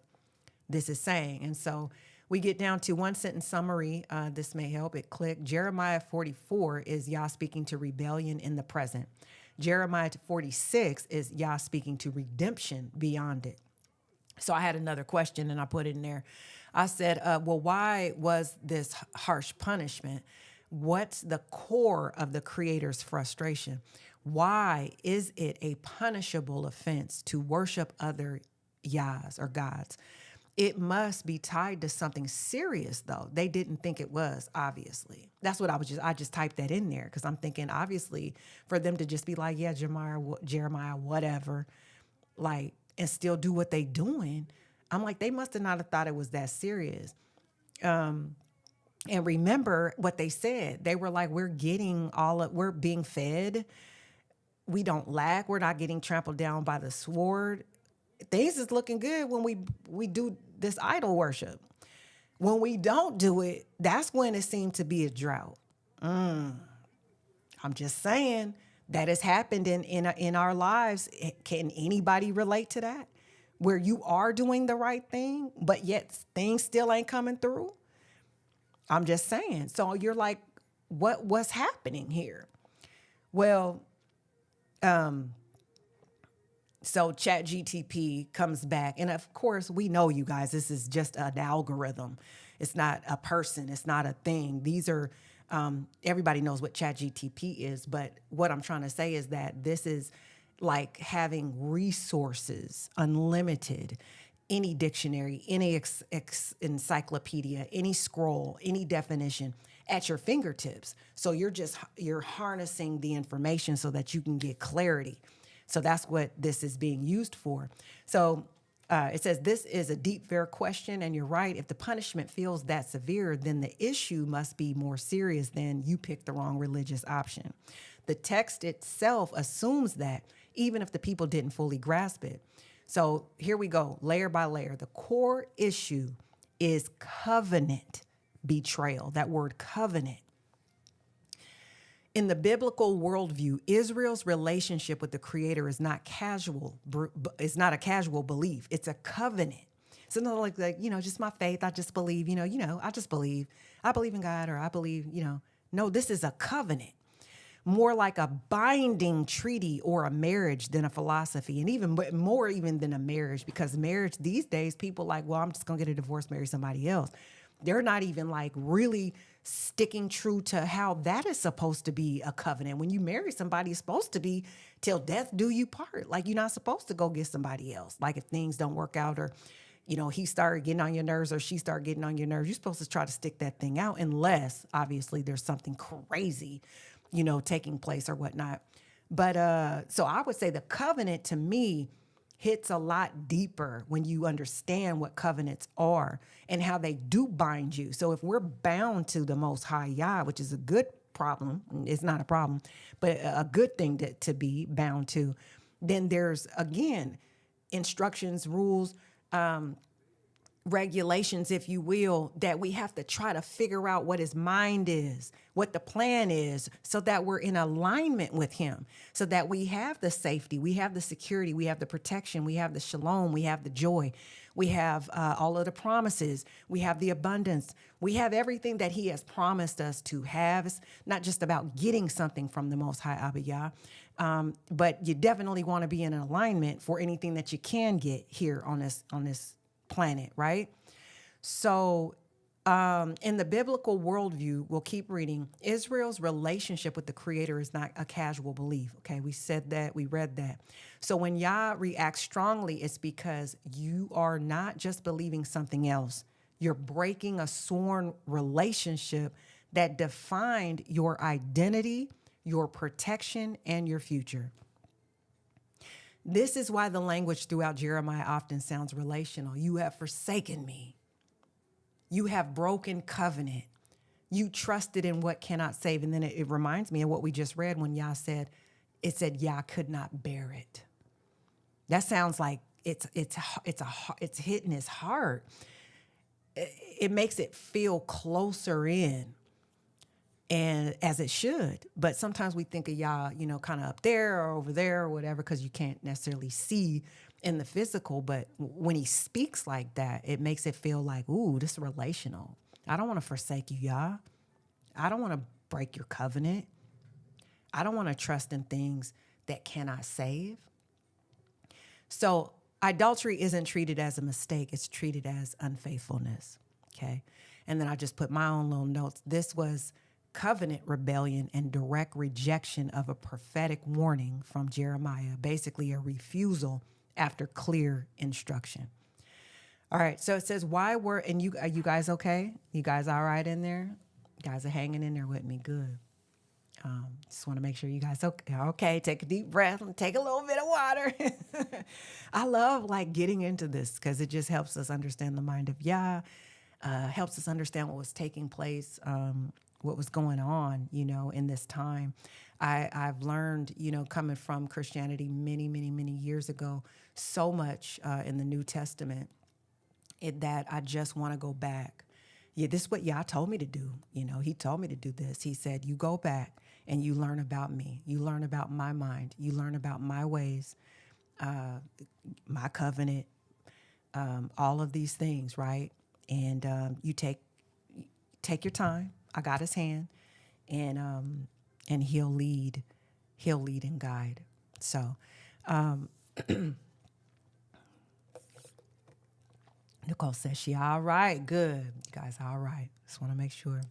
[SPEAKER 1] this is saying. And so we get down to one sentence summary. This may help it click. Jeremiah 44 is Yah speaking to rebellion in the present. Jeremiah 46 is Yah speaking to redemption beyond it. So I had another question and I put it in there. I said, well, why was this harsh punishment? What's the core of the Creator's frustration? Why is it a punishable offense to worship other Yahs or gods? It must be tied to something serious, though. They didn't think it was, obviously. That's what I just typed that in there because I'm thinking, obviously, for them to just be like, yeah, Jeremiah, whatever, like, and still do what they doing. I'm like, they must have not have thought it was that serious. And remember what they said. They were like, we're being fed. We don't lack. We're not getting trampled down by the sword. Things is looking good when we do this idol worship. When we don't do it, that's when it seemed to be a drought. I'm just saying that has happened in our lives. Can anybody relate to that? Where you are doing the right thing, but yet things still ain't coming through? I'm just saying. So you're like, what's happening here? Well, so ChatGTP comes back. And of course, we know, you guys, this is just an algorithm. It's not a person. It's not a thing. These are, everybody knows what ChatGTP is. But what I'm trying to say is that this is like having resources, unlimited, any dictionary, any encyclopedia, any scroll, any definition at your fingertips. So you're harnessing the information so that you can get clarity. So that's what this is being used for. So it says, this is a deep, fair question. And you're right. If the punishment feels that severe, then the issue must be more serious than you picked the wrong religious option. The text itself assumes that, even if the people didn't fully grasp it. So here we go, layer by layer. The core issue is covenant betrayal, that word covenant. In the biblical worldview, Israel's relationship with the Creator is not casual. It's not a casual belief. It's a covenant. It's not like just my faith. I just believe, I just believe. I believe in God, or I believe, No, this is a covenant. More like a binding treaty or a marriage than a philosophy, and even more than a marriage, because marriage these days, people like, well, I'm just going to get a divorce, marry somebody else. They're not even like really sticking true to how that is supposed to be a covenant. When you marry somebody, it's supposed to be till death do you part. Like, you're not supposed to go get somebody else. Like, if things don't work out, or, he started getting on your nerves or she started getting on your nerves, you're supposed to try to stick that thing out, unless obviously there's something crazy, taking place or whatnot. But so I would say the covenant to me hits a lot deeper when you understand what covenants are and how they do bind you. So if we're bound to the Most High Yah, which is a good problem, it's not a problem, but a good thing to be bound to, then there's, again, instructions, rules, regulations, if you will, that we have to try to figure out what his mind is, what the plan is, so that we're in alignment with him, so that we have the safety, we have the security, we have the protection, we have the shalom, we have the joy, we have all of the promises, we have the abundance, we have everything that he has promised us to have. It's not just about getting something from the Most High Abba Yah, but you definitely want to be in alignment for anything that you can get here on this planet, right? So in the biblical worldview, we'll keep reading, Israel's relationship with the Creator is not a casual belief. Okay, we said that, we read that. So when Yah reacts strongly, it's because you are not just believing something else. You're breaking a sworn relationship that defined your identity, your protection, and your future. This is why the language throughout Jeremiah often sounds relational. You have forsaken me. You have broken covenant. You trusted in what cannot save. And then it reminds me of what we just read when Yah said, it said, Yah could not bear it. That sounds like it's hitting his heart. It makes it feel closer in, and as it should. But sometimes we think of Yah, kind of up there or over there or whatever, because you can't necessarily see in the physical. But when he speaks like that, it makes it feel like, ooh, this is relational. I don't want to forsake you, Yah. I don't want to break your covenant. I don't want to trust in things that cannot save. So idolatry isn't treated as a mistake. It's treated as unfaithfulness. Okay. And then I just put my own little notes. This was covenant rebellion and direct rejection of a prophetic warning from Jeremiah, basically a refusal after clear instruction. All right. So it says, are you guys okay? You guys all right in there? You guys are hanging in there with me. Good. Just want to make sure you guys okay. Take a deep breath and take a little bit of water. I love getting into this because it just helps us understand the mind of Yah, helps us understand what was taking place, what was going on, in this time. I've learned, coming from Christianity many, many, many years ago, so much in the New Testament that I just want to go back. Yeah, this is what Yah told me to do. He told me to do this. He said, you go back and you learn about me. You learn about my mind. You learn about my ways, my covenant, all of these things, right? And you take your time. I got his hand, and he'll lead and guide. So, Nicole says she all right. Good. You guys all right. Just want to make sure.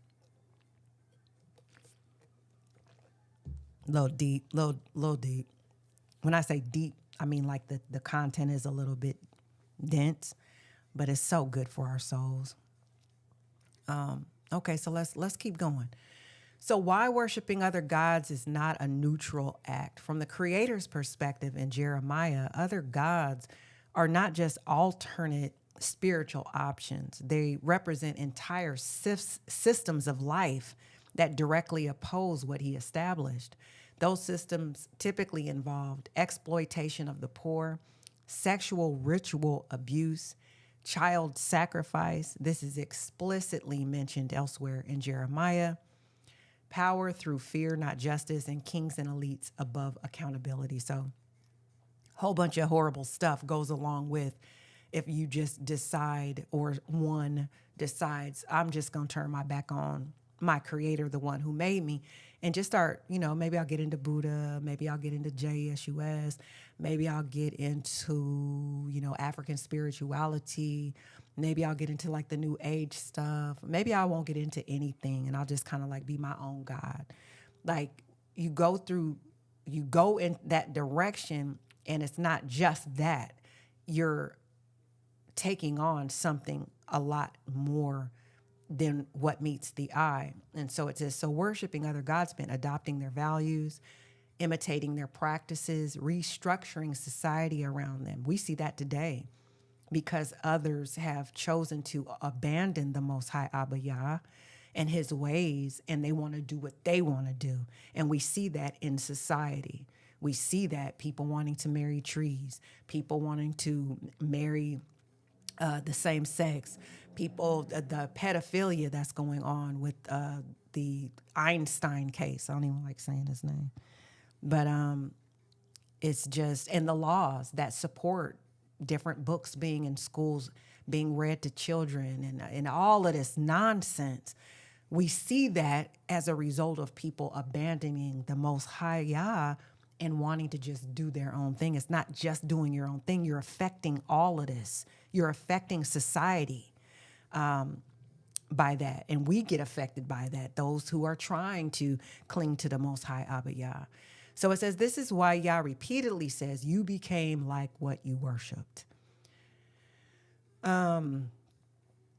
[SPEAKER 1] Little deep. When I say deep, I mean like the content is a little bit dense, but it's so good for our souls. Okay, so let's keep going. So why worshiping other gods is not a neutral act. From the Creator's perspective in Jeremiah, other gods are not just alternate spiritual options. They represent entire systems of life that directly oppose what he established. Those systems typically involved exploitation of the poor, sexual ritual abuse, child sacrifice. This is explicitly mentioned elsewhere in Jeremiah. Power through fear, not justice, and kings and elites above accountability. So a whole bunch of horrible stuff goes along with if you just decide, or one decides, I'm just going to turn my back on my creator, the one who made me, and just start, maybe I'll get into Buddha, maybe I'll get into JSUS, maybe I'll get into, African spirituality, maybe I'll get into the New Age stuff, maybe I won't get into anything, and I'll just kind of be my own God. You go in that direction, and it's not just that. You're taking on something a lot more than what meets the eye. And so it says, so worshiping other gods meant adopting their values, imitating their practices, restructuring society around them. We see that today because others have chosen to abandon the Most High Abba Yah and his ways, and they want to do what they want to do. And we see that in society. We see that people wanting to marry trees, people wanting to marry the same sex, people, the pedophilia that's going on with the Einstein case. I don't even like saying his name. But it's just, and the laws that support different books being in schools, being read to children, and all of this nonsense. We see that as a result of people abandoning the Most High Yah and wanting to just do their own thing. It's not just doing your own thing. You're affecting all of this. You're affecting society by that. And we get affected by that, those who are trying to cling to the Most High Abba Yah. So it says, this is why Yah repeatedly says, you became like what you worshiped.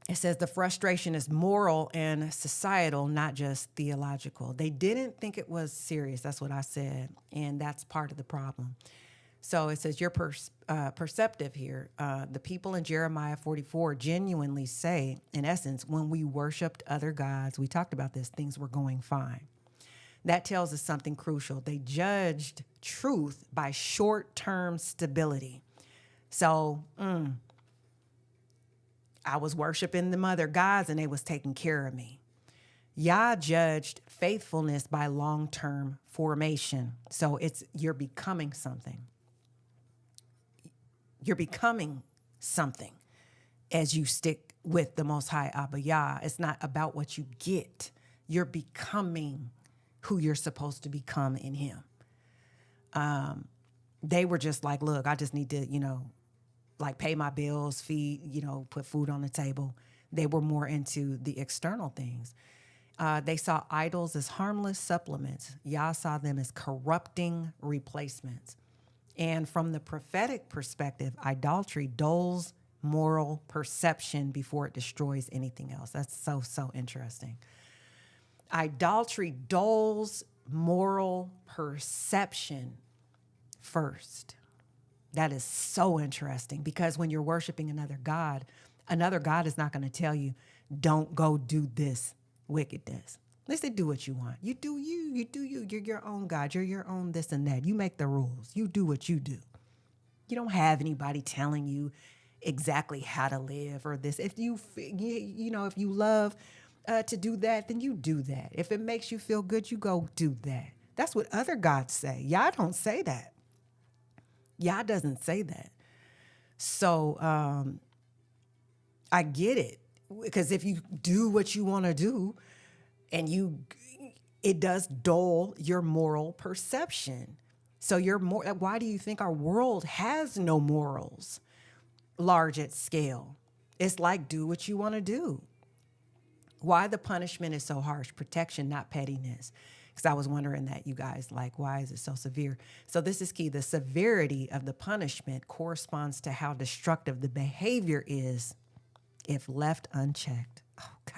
[SPEAKER 1] It says the frustration is moral and societal, not just theological. They didn't think it was serious. That's what I said. And that's part of the problem. So it says you're perceptive here. The people in Jeremiah 44 genuinely say, in essence, when we worshiped other gods, we talked about this, things were going fine. That tells us something crucial. They judged truth by short-term stability. So, I was worshiping them other gods and they was taking care of me. Yah judged faithfulness by long-term formation. So you're becoming something. You're becoming something as you stick with the Most High Abba Yah. It's not about what you get. You're becoming who you're supposed to become in him. They were just like, look, I just need to, like pay my bills, feed, put food on the table. They were more into the external things. They saw idols as harmless supplements. Yah saw them as corrupting replacements. And from the prophetic perspective, idolatry dulls moral perception before it destroys anything else. That's so, so interesting. Idolatry dulls moral perception first. That is so interesting because when you're worshiping another God is not going to tell you, don't go do this wickedness. They say, do what you want. You do you. You're your own God. You're your own this and that. You make the rules. You do what you do. You don't have anybody telling you exactly how to live or this. If if you love to do that, then you do that. If it makes you feel good, you go do that. That's what other gods say. Yah don't say that. Yah doesn't say that. So I get it. Because if you do what you want to do and it does dull your moral perception. So why do you think our world has no morals large at scale? It's like, do what you want to do. Why the punishment is so harsh? Protection, not pettiness. Because I was wondering that, you guys, like, why is it so severe? So this is key. The severity of the punishment corresponds to how destructive the behavior is if left unchecked. Oh, God.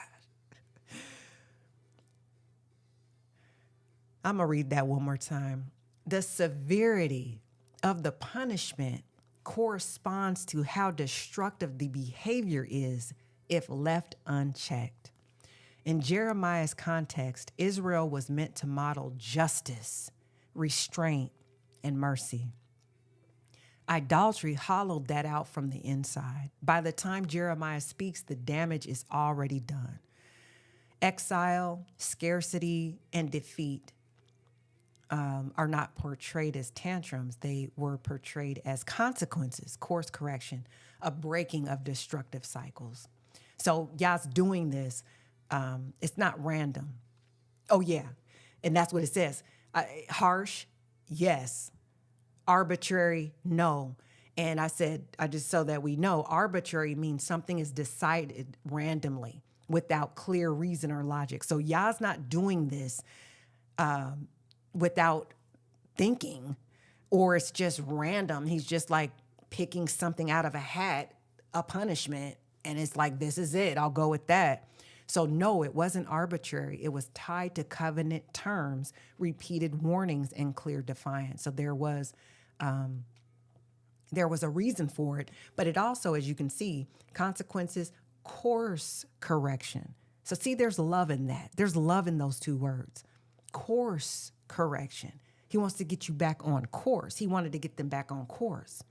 [SPEAKER 1] I'm going to read that one more time. The severity of the punishment corresponds to how destructive the behavior is if left unchecked. In Jeremiah's context, Israel was meant to model justice, restraint, and mercy. Idolatry hollowed that out from the inside. By the time Jeremiah speaks, the damage is already done. Exile, scarcity, and defeat are not portrayed as tantrums. They were portrayed as consequences, course correction, a breaking of destructive cycles. So Yah's doing this. It's not random. Oh, yeah. And that's what it says. Harsh, yes. Arbitrary, no. And I said, just so that we know, arbitrary means something is decided randomly without clear reason or logic. So Yah's not doing this without thinking, or it's just random. He's just like picking something out of a hat, a punishment, and it's like, this is it. I'll go with that. So no, it wasn't arbitrary. It was tied to covenant terms, repeated warnings, and clear defiance. So there was a reason for it, but it also, as you can see, consequences, course correction. So see, there's love in that. There's love in those two words. Course correction. He wants to get you back on course. He wanted to get them back on course.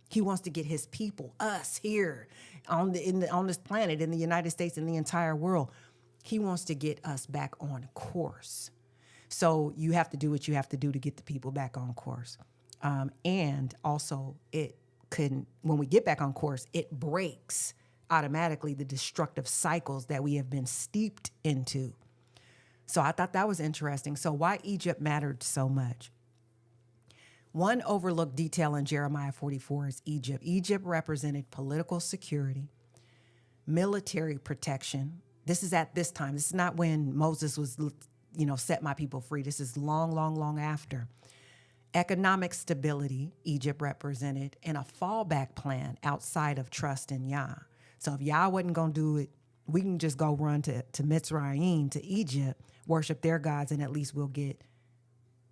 [SPEAKER 1] He wants to get his people, us here on this planet, in the United States, in the entire world. He wants to get us back on course. So you have to do what you have to do to get the people back on course. And also when we get back on course, it breaks automatically the destructive cycles that we have been steeped into. So I thought that was interesting. So why Egypt mattered so much? One overlooked detail in Jeremiah 44 is Egypt. Egypt represented political security, military protection. This is at this time. This is not when Moses was, set my people free. This is long, long, long after. Economic stability, Egypt represented, and a fallback plan outside of trust in Yah. So if Yah wasn't going to do it, We can just go run to Mitzrayim, to Egypt, worship their gods, and at least we'll get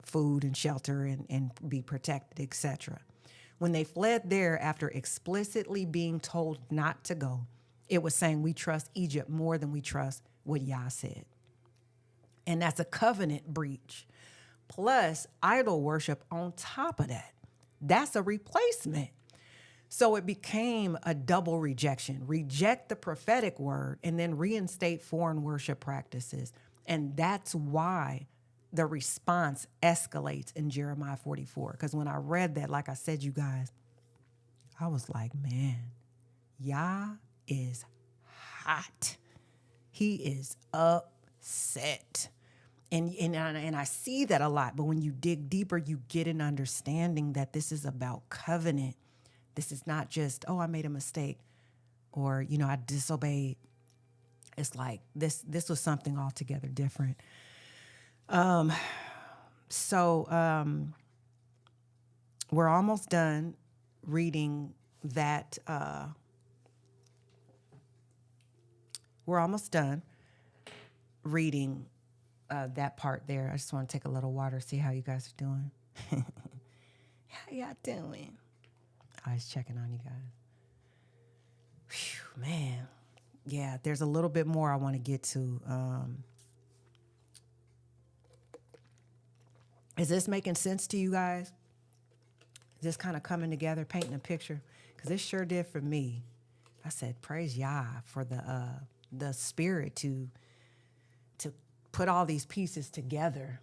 [SPEAKER 1] food and shelter and be protected, etc. When they fled there after explicitly being told not to go, it was saying we trust Egypt more than we trust what Yah said. And that's a covenant breach. Plus idol worship on top of that. That's a replacement. So it became a double rejection. Reject the prophetic word and then reinstate foreign worship practices. And that's why the response escalates in Jeremiah 44. Because when I read that, like I said, you guys, I was like, man, Yah is hot. He is upset. And I see that a lot. But when you dig deeper, you get an understanding that this is about covenant. This is not just, oh, I made a mistake or, I disobeyed. It's like this was something altogether different. So we're almost done reading that. We're almost done reading that part there. I just want to take a little water, see how you guys are doing. How y'all doing? I was checking on you guys. Whew, man. Yeah, there's a little bit more I want to get to. Is this making sense to you guys? Is this kind of coming together, painting a picture? Because this sure did for me. I said, praise Yah for the spirit to put all these pieces together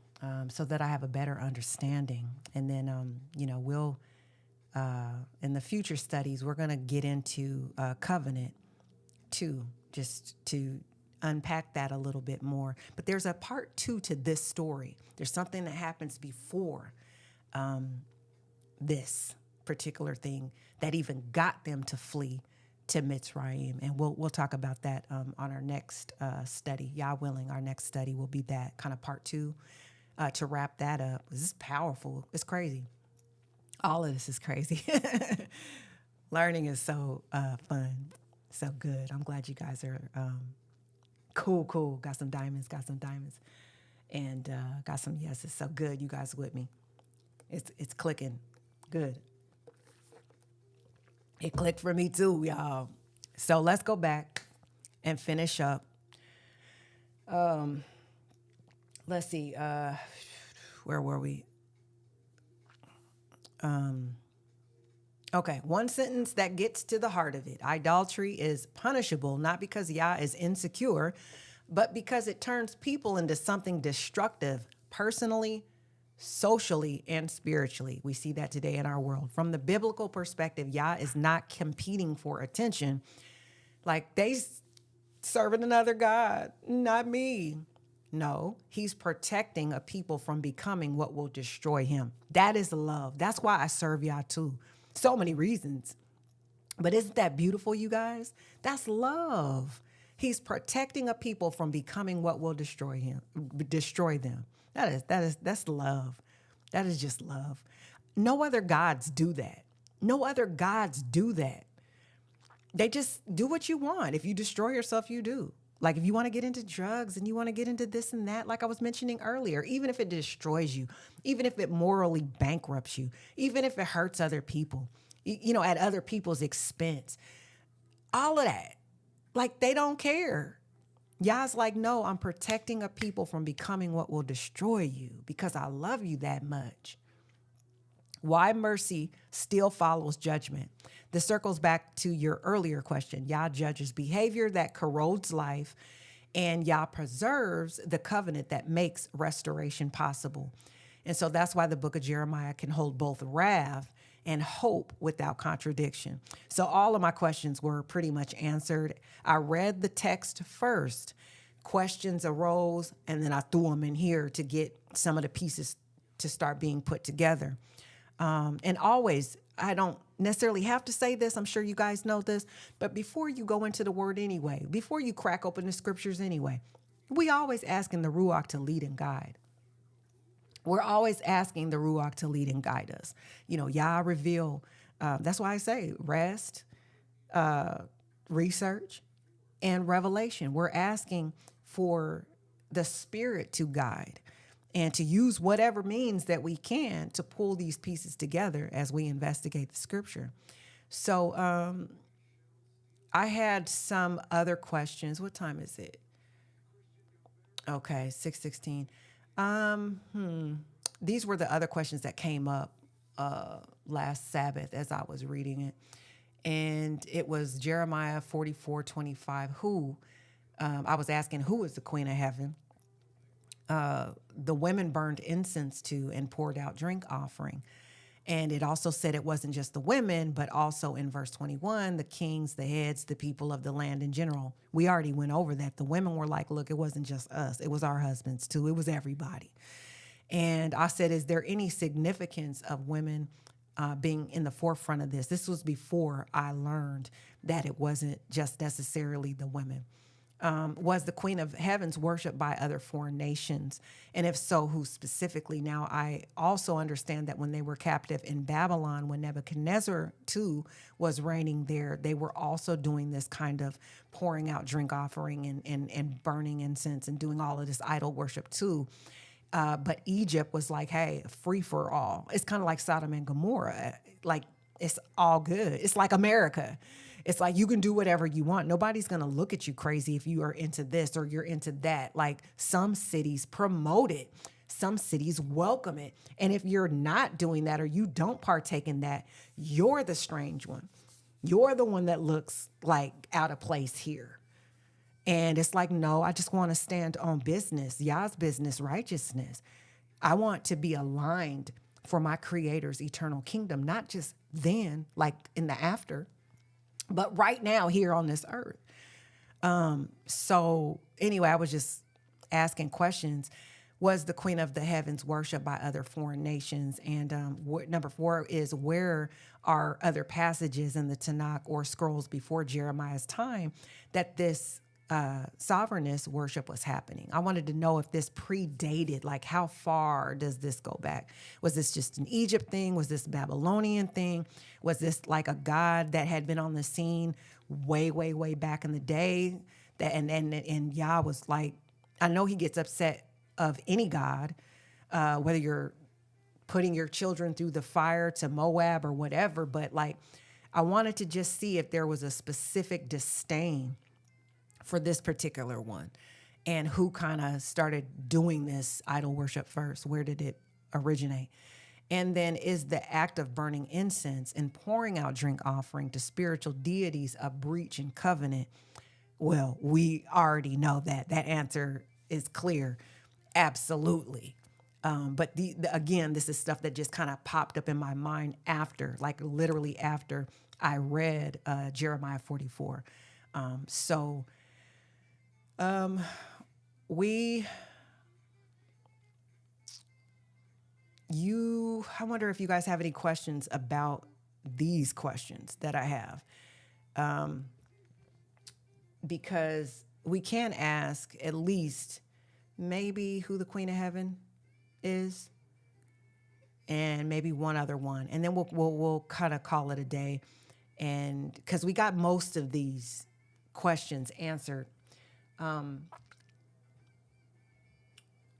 [SPEAKER 1] so that I have a better understanding. And then, we'll, in the future studies, we're going to get into covenant too, just to unpack that a little bit more. But there's a part 2 to this story. There's something that happens before this particular thing that even got them to flee to Mitzrayim. And we'll talk about that on our next study. Yah willing, our next study will be that kind of part 2 to wrap that up. This is powerful. It's crazy. All of this is crazy. Learning is so fun, so good. I'm glad you guys are cool. Got some diamonds, and got some yeses. So good, you guys with me. It's clicking. Good. It clicked for me too, y'all. So let's go back and finish up. Let's see. Where were we? Okay, one sentence that gets to the heart of it. Idolatry is punishable, not because Yah is insecure, but because it turns people into something destructive personally, socially, and spiritually. We see that today in our world. From the biblical perspective, Yah is not competing for attention. Like they serving another God, not me. No, he's protecting a people from becoming what will destroy him. That is love. That's why I serve Yah too. So many reasons. But isn't that beautiful, you guys? That's love. He's protecting a people from becoming what will destroy them. That's love. That is just love. No other gods do that. No other gods do that. They just do what you want. If you destroy yourself, you do. Like if you want to get into drugs and you want to get into this and that, like I was mentioning earlier, even if it destroys you, even if it morally bankrupts you, even if it hurts other people, at other people's expense, all of that, like they don't care. Yah's like, no, I'm protecting a people from becoming what will destroy you because I love you that much. Why mercy still follows judgment? This circles back to your earlier question. Yah judges behavior that corrodes life, and Yah preserves the covenant that makes restoration possible. And so that's why the book of Jeremiah can hold both wrath and hope without contradiction. So all of my questions were pretty much answered. I read the text first. Questions arose, and then I threw them in here to get some of the pieces to start being put together. And always, I don't necessarily have to say this. I'm sure you guys know this. But before you go into the word anyway, before you crack open the scriptures anyway, we always asking the Ruach to lead and guide. We're always asking the Ruach to lead and guide us. Yah reveal. That's why I say rest, research, and revelation. We're asking for the Spirit to guide and to use whatever means that we can to pull these pieces together as we investigate the scripture. So I had some other questions. What time is it? Okay, 6:16. These were the other questions that came up last Sabbath as I was reading it. And it was Jeremiah 44:25. I was asking, who is the Queen of Heaven? The women burned incense to and poured out drink offering. And it also said it wasn't just the women, but also in verse 21, the kings, the heads, the people of the land in general. We already went over that. The women were like, look, it wasn't just us. It was our husbands too. It was everybody. And I said, is there any significance of women being in the forefront of this? This was before I learned that it wasn't just necessarily the women. Was the Queen of Heavens worshipped by other foreign nations? And if so, who specifically? Now, I also understand that when they were captive in Babylon, when Nebuchadnezzar too was reigning there, they were also doing this kind of pouring out drink offering and burning incense and doing all of this idol worship too. But Egypt was like, hey, free for all. It's kind of like Sodom and Gomorrah. Like, it's all good. It's like America. It's like you can do whatever you want. Nobody's going to look at you crazy if you are into this or you're into that. Like, some cities promote it. Some cities welcome it. And if you're not doing that or you don't partake in that, you're the strange one. You're the one that looks like out of place here. And it's like, no, I just want to stand on business, Yah's business, righteousness. I want to be aligned for my Creator's eternal kingdom, not just then, like in the after, but right now here on this earth. So anyway, I was just asking questions. Was the Queen of the Heavens worshipped by other foreign nations? And number 4 is, where are other passages in the Tanakh or scrolls before Jeremiah's time that this sovereignist worship was happening? I wanted to know if this predated, like how far does this go back? Was this just an Egypt thing? Was this Babylonian thing? Was this like a god that had been on the scene way, way, way back in the day? That and Yah was like, I know he gets upset of any god, whether you're putting your children through the fire to Moab or whatever, but like I wanted to just see if there was a specific disdain for this particular one, and who kind of started doing this idol worship first. Where did it originate? And then, is the act of burning incense and pouring out drink offering to spiritual deities a breach in covenant? Well, we already know that. That answer is clear. Absolutely. But again, this is stuff that just kind of popped up in my mind after, like literally after I read Jeremiah 44. I wonder if you guys have any questions about these questions that I have. Because we can ask at least maybe who the Queen of Heaven is, and maybe one other one. And then we'll kind of call it a day. And because we got most of these questions answered.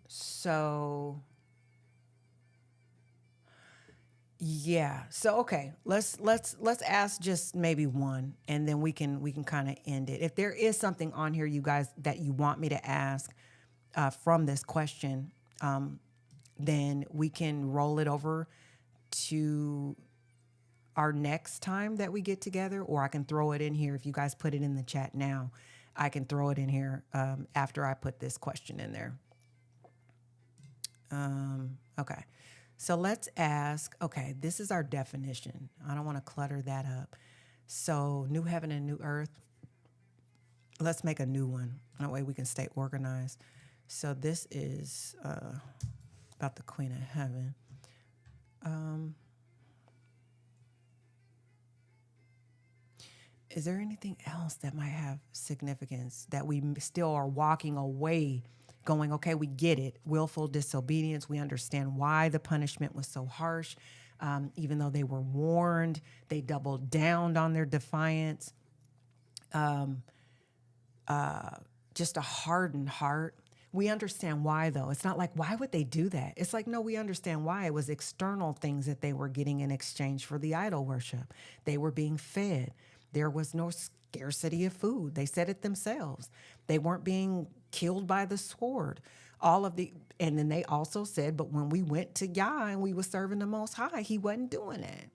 [SPEAKER 1] So yeah. So okay, let's ask just maybe one, and then we can kind of end it. If there is something on here, you guys, that you want me to ask from this question, then we can roll it over to our next time that we get together, or I can throw it in here. If you guys put it in the chat now, I can throw it in here after I put this question in there. Okay. So let's ask, okay, this is our definition. I don't want to clutter that up. So new heaven and new earth. Let's make a new one. That way we can stay organized. So this is about the Queen of Heaven. Is there anything else that might have significance that we still are walking away going, okay, we get it, willful disobedience. We understand why the punishment was so harsh. Even though they were warned, they doubled down on their defiance. just a hardened heart. We understand why, though. It's not like, why would they do that? It's like, no, we understand why. It was external things that they were getting in exchange for the idol worship. They were being fed. There was no scarcity of food. They said it themselves. They weren't being killed by the sword. And then they also said, but when we went to Yah and we were serving the Most High, he wasn't doing that.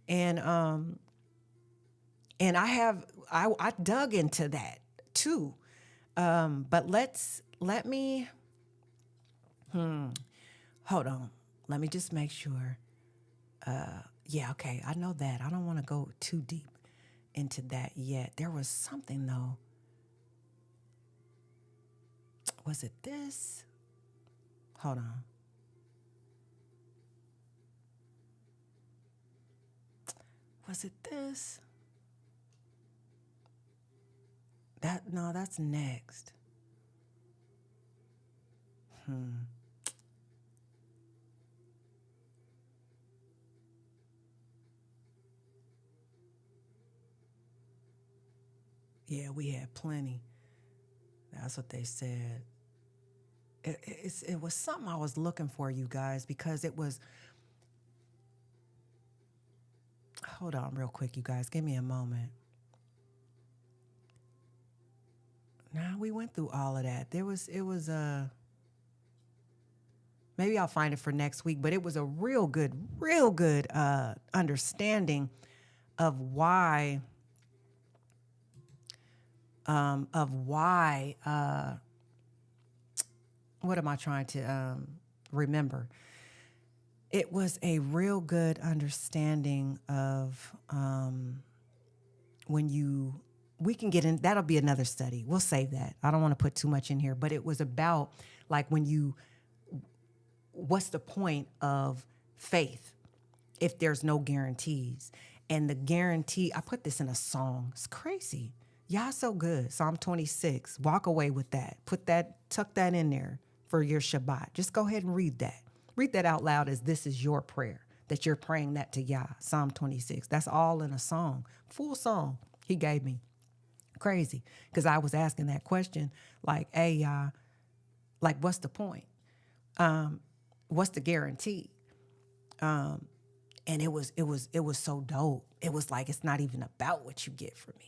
[SPEAKER 1] And I dug into that too. But let me, hold on. Let me just make sure. Yeah, okay, I know that. I don't want to go too deep into that yet. There was something though. Was it this? Hold on. Was it this? No, that's next. Yeah, we had plenty. That's what they said. It was something I was looking for, you guys, because it was. Hold on real quick, you guys. Give me a moment. Now we went through all of that. It was maybe I'll find it for next week, but it was a real good understanding of why what am I trying to remember? It was a real good understanding of we can get in, that'll be another study. We'll save that. I don't want to put too much in here, but it was about like what's the point of faith if there's no guarantees? And the guarantee, I put this in a song. It's crazy. Y'all so good. Psalm 26. Walk away with that. Tuck that in there for your Shabbat. Just go ahead and read that. Read that out loud as this is your prayer, that you're praying that to Yah. Psalm 26. That's all in a song. Full song he gave me. Crazy. Because I was asking that question like, hey, Yah, like, what's the point? What's the guarantee? And it was so dope. It was like, it's not even about what you get from me.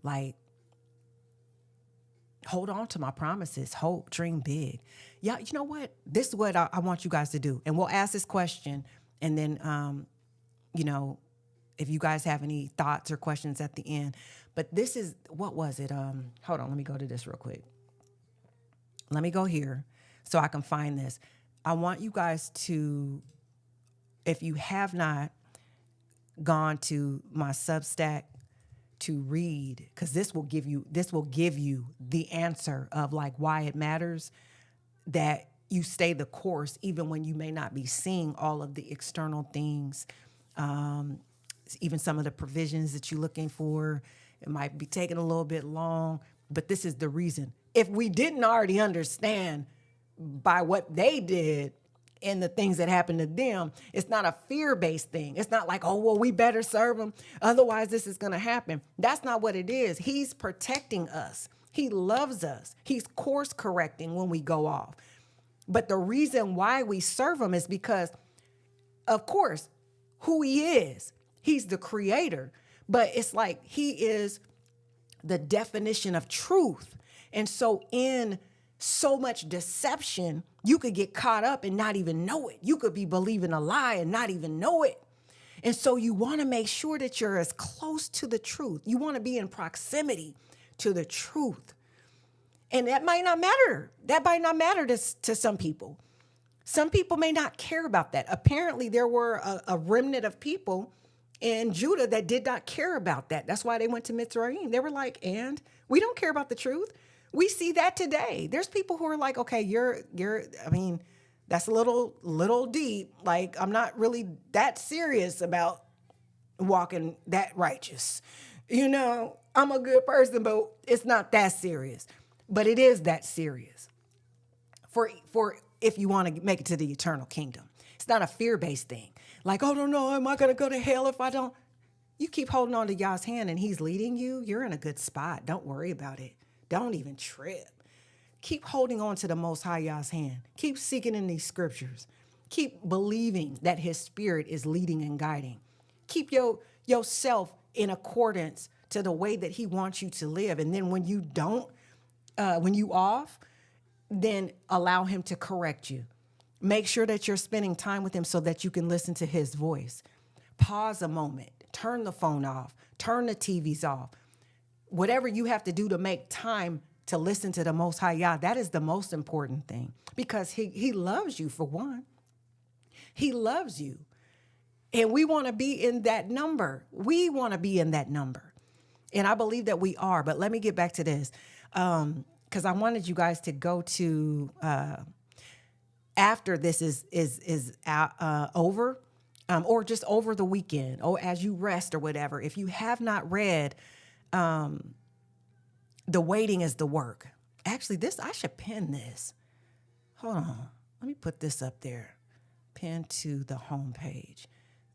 [SPEAKER 1] Like, hold on to my promises, hope, dream big. Yeah, you know what? This is what I want you guys to do. And we'll ask this question. And then, if you guys have any thoughts or questions at the end. But this is, what was it? Hold on, let me go to this real quick. Let me go here so I can find this. I want you guys to, if you have not gone to my Substack to read, because this will give you the answer of like why it matters that you stay the course even when you may not be seeing all of the external things, even some of the provisions that you're looking for. It might be taking a little bit long, but this is the reason. If we didn't already understand by what they did and the things that happened to them, it's not a fear-based thing. It's not like, oh, well, we better serve them. Otherwise, this is going to happen. That's not what it is. He's protecting us. He loves us. He's course correcting when we go off. But the reason why we serve him is because, of course, who he is. He's the creator. But it's like he is the definition of truth. And so in so much deception, you could get caught up and not even know it. You could be believing a lie and not even know it. And so you want to make sure that you're as close to the truth. You want to be in proximity to the truth. And that might not matter. That might not matter to some people. Some people may not care about that. Apparently, there were a remnant of people in Judah that did not care about that. That's why they went to Mitzrayim. They were like, and we don't care about the truth. We see that today. There's people who are like, okay, I mean, that's a little deep. Like, I'm not really that serious about walking that righteous. I'm a good person, but it's not that serious. But it is that serious for if you want to make it to the eternal kingdom. It's not a fear-based thing. Like, oh, no, am I going to go to hell if I don't? You keep holding on to Yah's hand and he's leading you, you're in a good spot. Don't worry about it. Don't even trip. Keep holding on to the Most High Yah's hand. Keep seeking in these scriptures. Keep believing that his spirit is leading and guiding. Keep yourself in accordance to the way that he wants you to live. And then when you don't, when you off, then allow him to correct you. Make sure that you're spending time with him so that you can listen to his voice. Pause a moment. Turn the phone off. Turn the TVs off. Whatever you have to do to make time to listen to the Most High Yah, that is the most important thing, because he loves you, for one. He loves you. And we want to be in that number. We want to be in that number. And I believe that we are. But let me get back to this, because I wanted you guys to go to, after this is over, or just over the weekend, or as you rest or whatever. If you have not read The Waiting is the Work. Actually, I should pin this. Hold on. Let me put this up there. Pin to the homepage.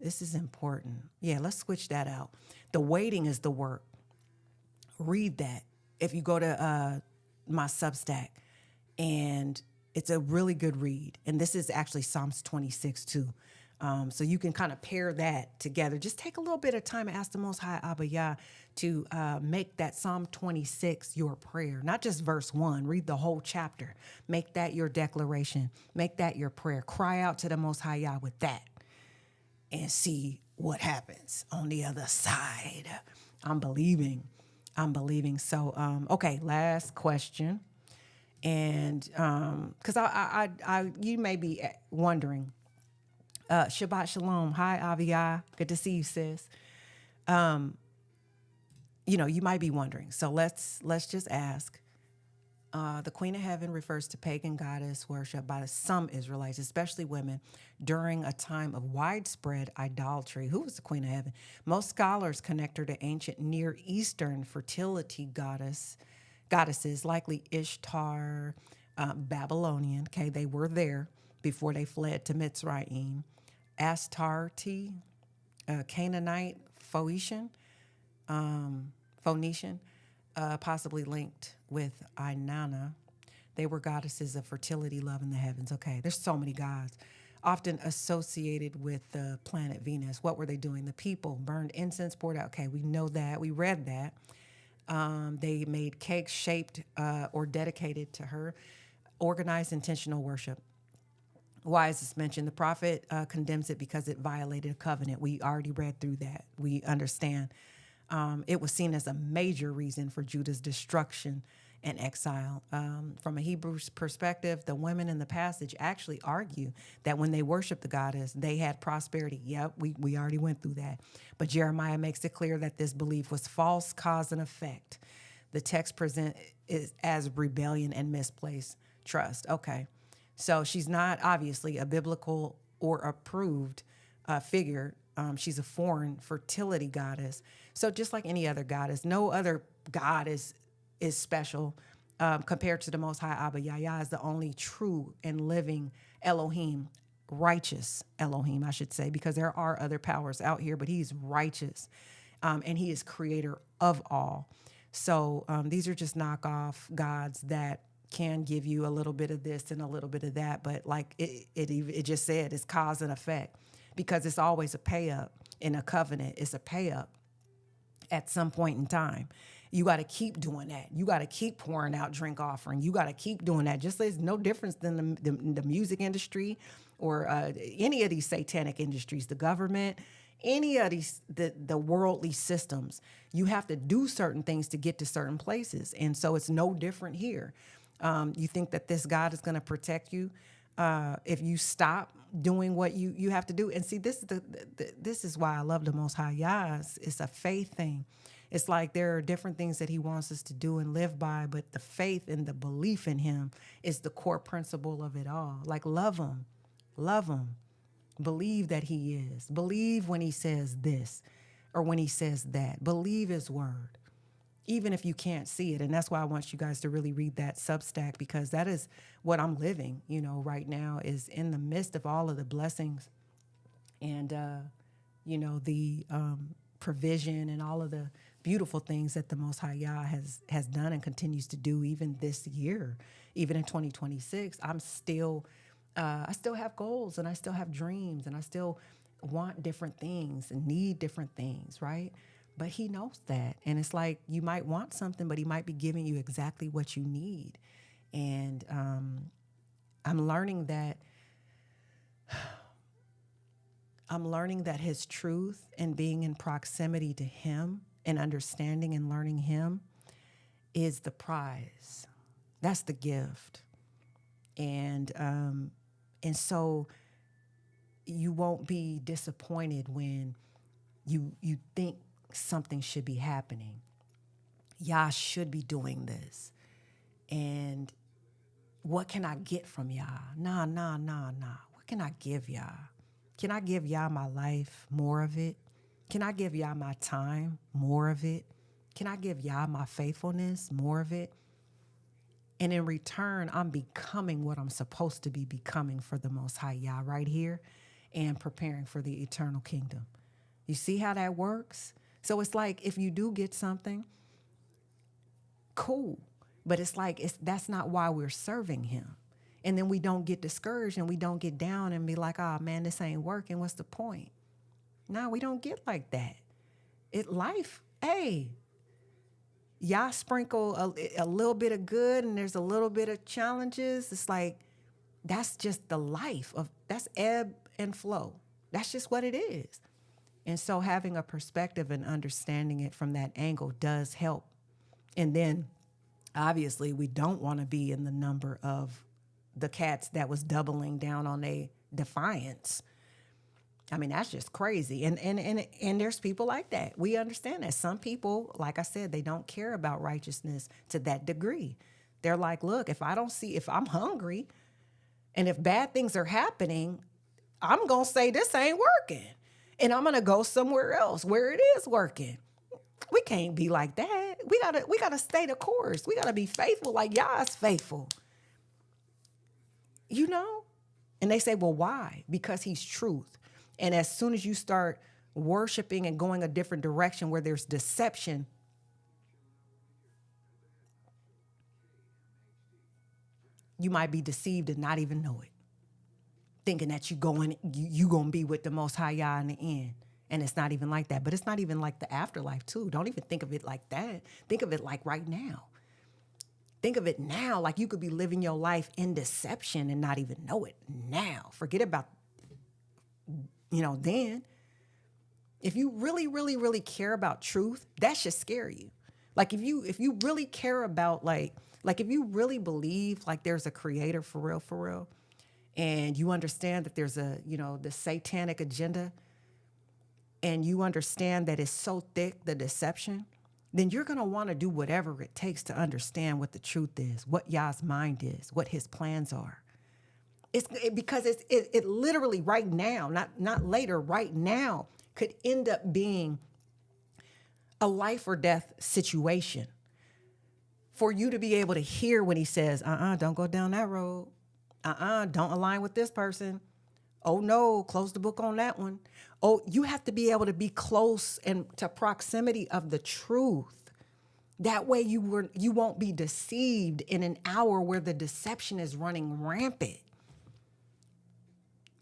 [SPEAKER 1] This is important. Yeah, let's switch that out. The Waiting is the Work. Read that if you go to my Substack. And it's a really good read. And this is actually Psalms 26 too. So you can kind of pair that together. Just take a little bit of time and ask the Most High Abba Yah to make that Psalm 26 your prayer. Not just verse 1. Read the whole chapter. Make that your declaration. Make that your prayer. Cry out to the Most High Yah with that and see what happens on the other side. I'm believing. So, okay, last question. And because you may be wondering, Shabbat Shalom. Hi, Avia. Good to see you, sis. You might be wondering. So let's just ask. The Queen of Heaven refers to pagan goddess worship by some Israelites, especially women, during a time of widespread idolatry. Who was the Queen of Heaven? Most scholars connect her to ancient Near Eastern fertility goddesses, likely Ishtar, Babylonian. Okay, they were there before they fled to Mitzrayim. Astarte, Canaanite, Phoenician, possibly linked with Inanna. They were goddesses of fertility, love, in the heavens. Okay, there's so many gods, often associated with the planet Venus. What were they doing? The people burned incense, poured out. Okay, we know that. We read that. They made cakes shaped or dedicated to her, organized intentional worship. Why is this mentioned? The prophet condemns it because it violated a covenant. We already read through that. We understand. It was seen as a major reason for Judah's destruction and exile. From a Hebrew perspective, the women in the passage actually argue that when they worshiped the goddess, they had prosperity. Yep, we already went through that. But Jeremiah makes it clear that this belief was false cause and effect. The text presents it as rebellion and misplaced trust. Okay. So she's not obviously a biblical or approved figure. She's a foreign fertility goddess. So just like any other goddess, no other god is special compared to the Most High Abba. Yah is the only true and living Elohim, righteous Elohim, I should say, because there are other powers out here, but he's righteous, and he is creator of all. So these are just knockoff gods that can give you a little bit of this and a little bit of that, but like it just said, it's cause and effect, because it's always a pay up in a covenant. It's a pay up at some point in time. You got to keep doing that. You got to keep pouring out drink offering. You got to keep doing that. Just it's no difference than the music industry or any of these satanic industries, the government, any of these the worldly systems. You have to do certain things to get to certain places, and so it's no different here. You think that this God is going to protect you if you stop doing what you have to do. And see, this is this is why I love the Most High Yah. It's a faith thing. It's like there are different things that he wants us to do and live by, but the faith and the belief in him is the core principle of it all. Like love him, believe that he is, believe when he says this or when he says that, believe his word, even if you can't see it. And that's why I want you guys to really read that Substack, because that is what I'm living, right now, is in the midst of all of the blessings and, the provision and all of the beautiful things that the Most High Yah has done and continues to do even this year, even in 2026. I still have goals and I still have dreams and I still want different things and need different things, right? But he knows that. And it's like you might want something, but he might be giving you exactly what you need. And I'm learning that his truth and being in proximity to him and understanding and learning him is the prize. That's the gift. And so you won't be disappointed when you think something should be happening. Yah should be doing this. And what can I get from Yah? Nah. What can I give Yah? Can I give Yah my life, more of it? Can I give Yah my time, more of it? Can I give Yah my faithfulness, more of it? And in return, I'm becoming what I'm supposed to be becoming for the Most High Yah right here and preparing for the eternal kingdom. You see how that works? So it's like if you do get something, cool. But it's like that's not why we're serving him. And then we don't get discouraged and we don't get down and be like, oh, man, this ain't working. What's the point? No, we don't get like that. Life, hey, y'all sprinkle a little bit of good and there's a little bit of challenges. It's like, that's just the life that's ebb and flow. That's just what it is. And so having a perspective and understanding it from that angle does help. And then obviously we don't want to be in the number of the cats that was doubling down on their defiance. I mean, that's just crazy. And there's people like that. We understand that. Some people, like I said, they don't care about righteousness to that degree. They're like, look, if I'm hungry and if bad things are happening, I'm going to say this ain't working. And I'm going to go somewhere else where it is working. We can't be like that. We gotta stay the course. We gotta be faithful like Yah's faithful. You know? And they say, well, why? Because he's truth. And as soon as you start worshiping and going a different direction where there's deception, you might be deceived and not even know it. Thinking that you gonna be with the Most High Yah in the end. And it's not even like that. But it's not even like the afterlife, too. Don't even think of it like that. Think of it like right now. Think of it now, like you could be living your life in deception and not even know it now. Forget about, then. If you really, really, really care about truth, that should scare you. Like if you really care about like if you really believe like there's a creator for real, and you understand that there's the satanic agenda, and you understand that it's so thick, the deception, then you're going to want to do whatever it takes to understand what the truth is, what Yah's mind is, what his plans are. Because it literally right now, not later, right now, could end up being a life or death situation for you to be able to hear when he says, don't go down that road. Don't align with this person. Oh no, close the book on that one. Oh, you have to be able to be close and to proximity of the truth. That way you won't be deceived in an hour where the deception is running rampant.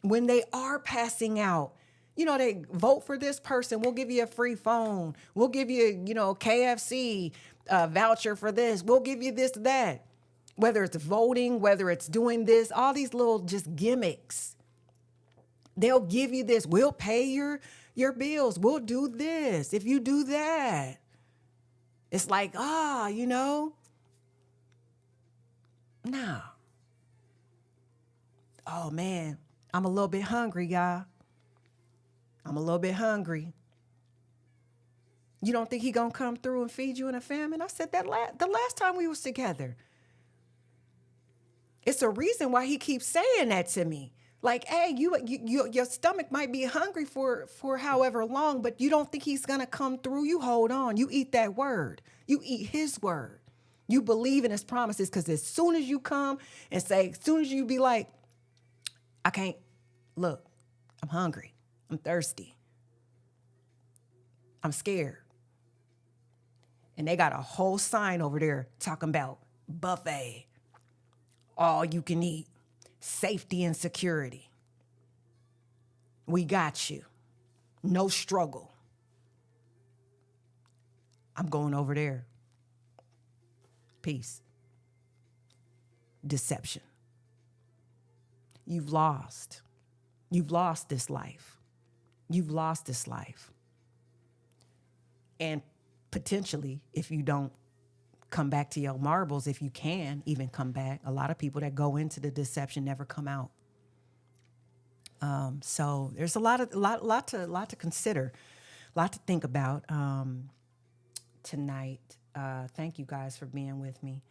[SPEAKER 1] When they are passing out, they vote for this person. We'll give you a free phone. We'll give you, KFC voucher for this. We'll give you this, that. Whether it's voting, whether it's doing this, all these little just gimmicks. They'll give you this. We'll pay your bills. We'll do this if you do that. It's like, nah. Oh, man, I'm a little bit hungry, y'all. I'm a little bit hungry. You don't think he gonna come through and feed you in a famine? I said that the last time we was together. It's a reason why he keeps saying that to me. Like, hey, your stomach might be hungry for however long, but you don't think he's going to come through? You hold on. You eat that word. You eat his word. You believe in his promises, because as soon as you come and say, as soon as you be like, I can't, look, I'm hungry. I'm thirsty. I'm scared. And they got a whole sign over there talking about buffet, all you can eat, safety and security. We got you. No struggle. I'm going over there. Peace. Deception. You've lost. You've lost this life. You've lost this life. And potentially, if you don't come back to your marbles, if you can even come back, a lot of people that go into the deception never come out. So there's a lot to consider, a lot to think about tonight. Thank you guys for being with me.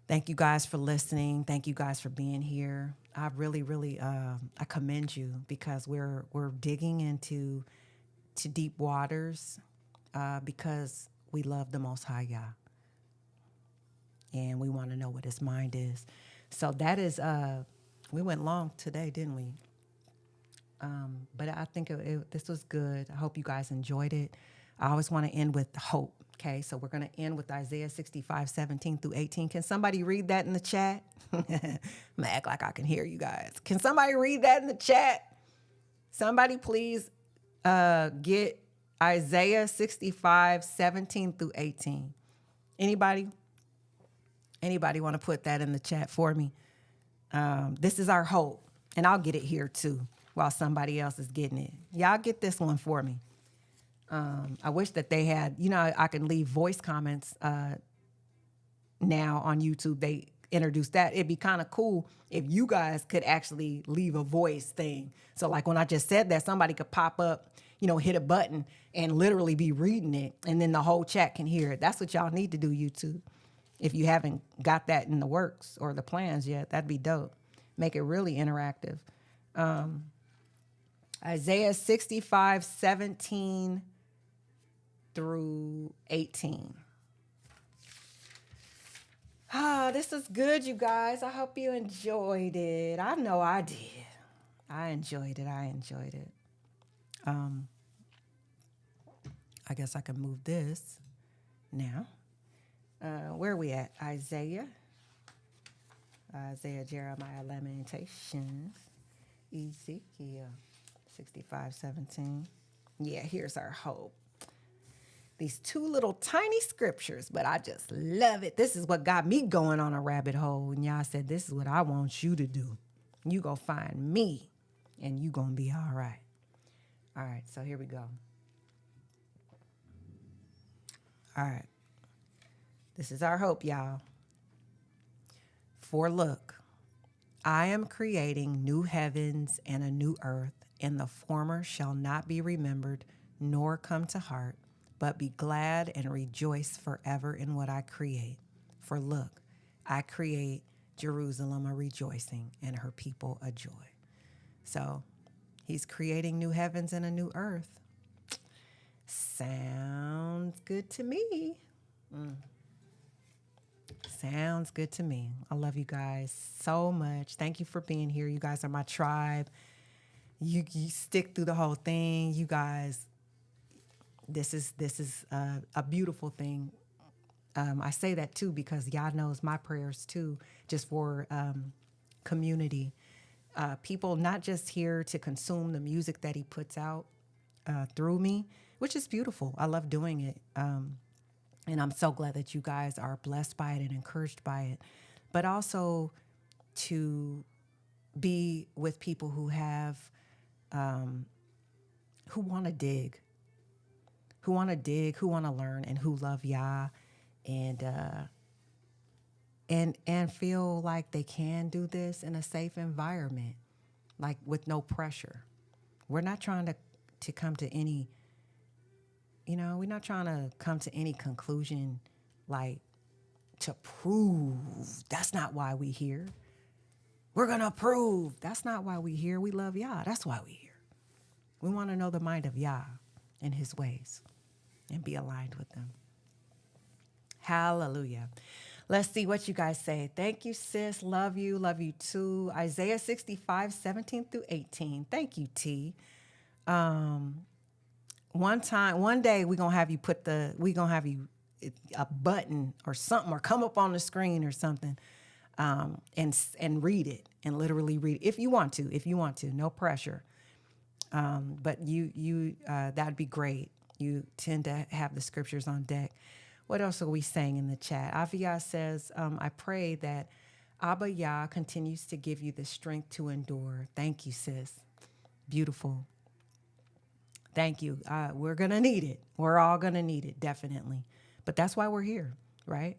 [SPEAKER 1] Thank you guys for listening. Thank you guys for being here. I really, I commend you because we're digging into deep waters because we love the Most High Yah. And we want to know what his mind is. So that is, we went long today, didn't we? But I think this was good. I hope you guys enjoyed it. I always want to end with hope. Okay, so we're going to end with Isaiah 65:17-18. Can somebody read that in the chat? I'm going to act like I can hear you guys. Can somebody read that in the chat? Somebody please get Isaiah 65:17-18. Anybody? Anybody want to put that in the chat for me? This is our hope. And I'll get it here too while somebody else is getting it. Y'all get this one for me. I wish that they had, I can leave voice comments now on YouTube. They introduced that. It'd be kind of cool if you guys could actually leave a voice thing. So like when I just said that, somebody could pop up, hit a button and literally be reading it. And then the whole chat can hear it. That's what y'all need to do, YouTube. If you haven't got that in the works or the plans yet, that'd be dope. Make it really interactive. Isaiah 65:17-18. This is good, you guys. I hope you enjoyed it. I know I did. I enjoyed it. I guess I can move this now. Where are we at? Isaiah, Jeremiah, Lamentations, Ezekiel 65:17. Yeah, here's our hope. These two little tiny scriptures, but I just love it. This is what got me going on a rabbit hole. And y'all said, this is what I want you to do. You go find me and you gonna be all right. All right, so here we go. All right. This is our hope, y'all. For look, I am creating new heavens and a new earth, and the former shall not be remembered, nor come to heart, but be glad and rejoice forever in what I create. For look, I create Jerusalem a rejoicing and her people a joy. So he's creating new heavens and a new earth. Sounds good to me. Sounds good to me. I love you guys so much. Thank you for being here. You guys are my tribe. You stick through the whole thing. You guys, this is a beautiful thing. I say that too because y'all knows my prayers too, just for community. People not just here to consume the music that he puts out through me, which is beautiful. I love doing it. And I'm so glad that you guys are blessed by it and encouraged by it. But also to be with people who have, who want to dig, who want to learn, and who love Yah, and feel like they can do this in a safe environment, like with no pressure. We're not trying to come to any, we're not trying to come to any conclusion like to prove. That's not why we here. We're going to prove. That's not why we here. We love Yah. That's why we here. We want to know the mind of Yah and his ways and be aligned with them. Hallelujah. Let's see what you guys say. Thank you, sis. Love you. Love you too. Isaiah 65:17-18. Thank you, T. one day we gonna have you a button or something or come up on the screen or something, and read it and literally read it if you want to, no pressure. But that'd be great. You tend to have the scriptures on deck. What else are we saying in the chat? Avia says, I pray that Abba Yah continues to give you the strength to endure. Thank you, sis. Beautiful. Thank you. We're going to need it. We're all going to need it, definitely. But that's why we're here, right?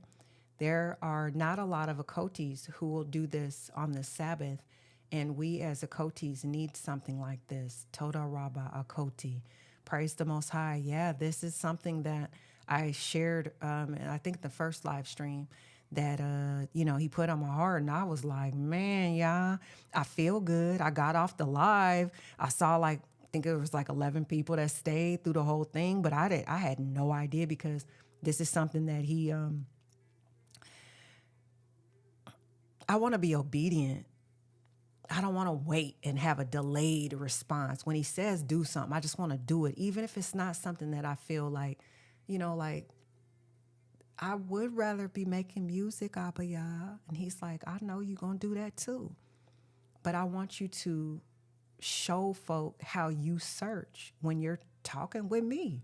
[SPEAKER 1] There are not a lot of Akotis who will do this on the Sabbath. And we as Akotis need something like this. Toda Rabba Akoti. Praise the Most High. Yeah, this is something that I shared, I think the first live stream that, he put on my heart. And I was like, man, yeah, I feel good. I got off the live. I saw I think it was 11 people that stayed through the whole thing. But I had no idea because this is something that I want to be obedient. I don't want to wait and have a delayed response. When he says do something, I just want to do it. Even if it's not something that I feel like I would rather be making music, Abba Yah. And he's like, I know you're going to do that too. But I want you to show folk how you search when you're talking with me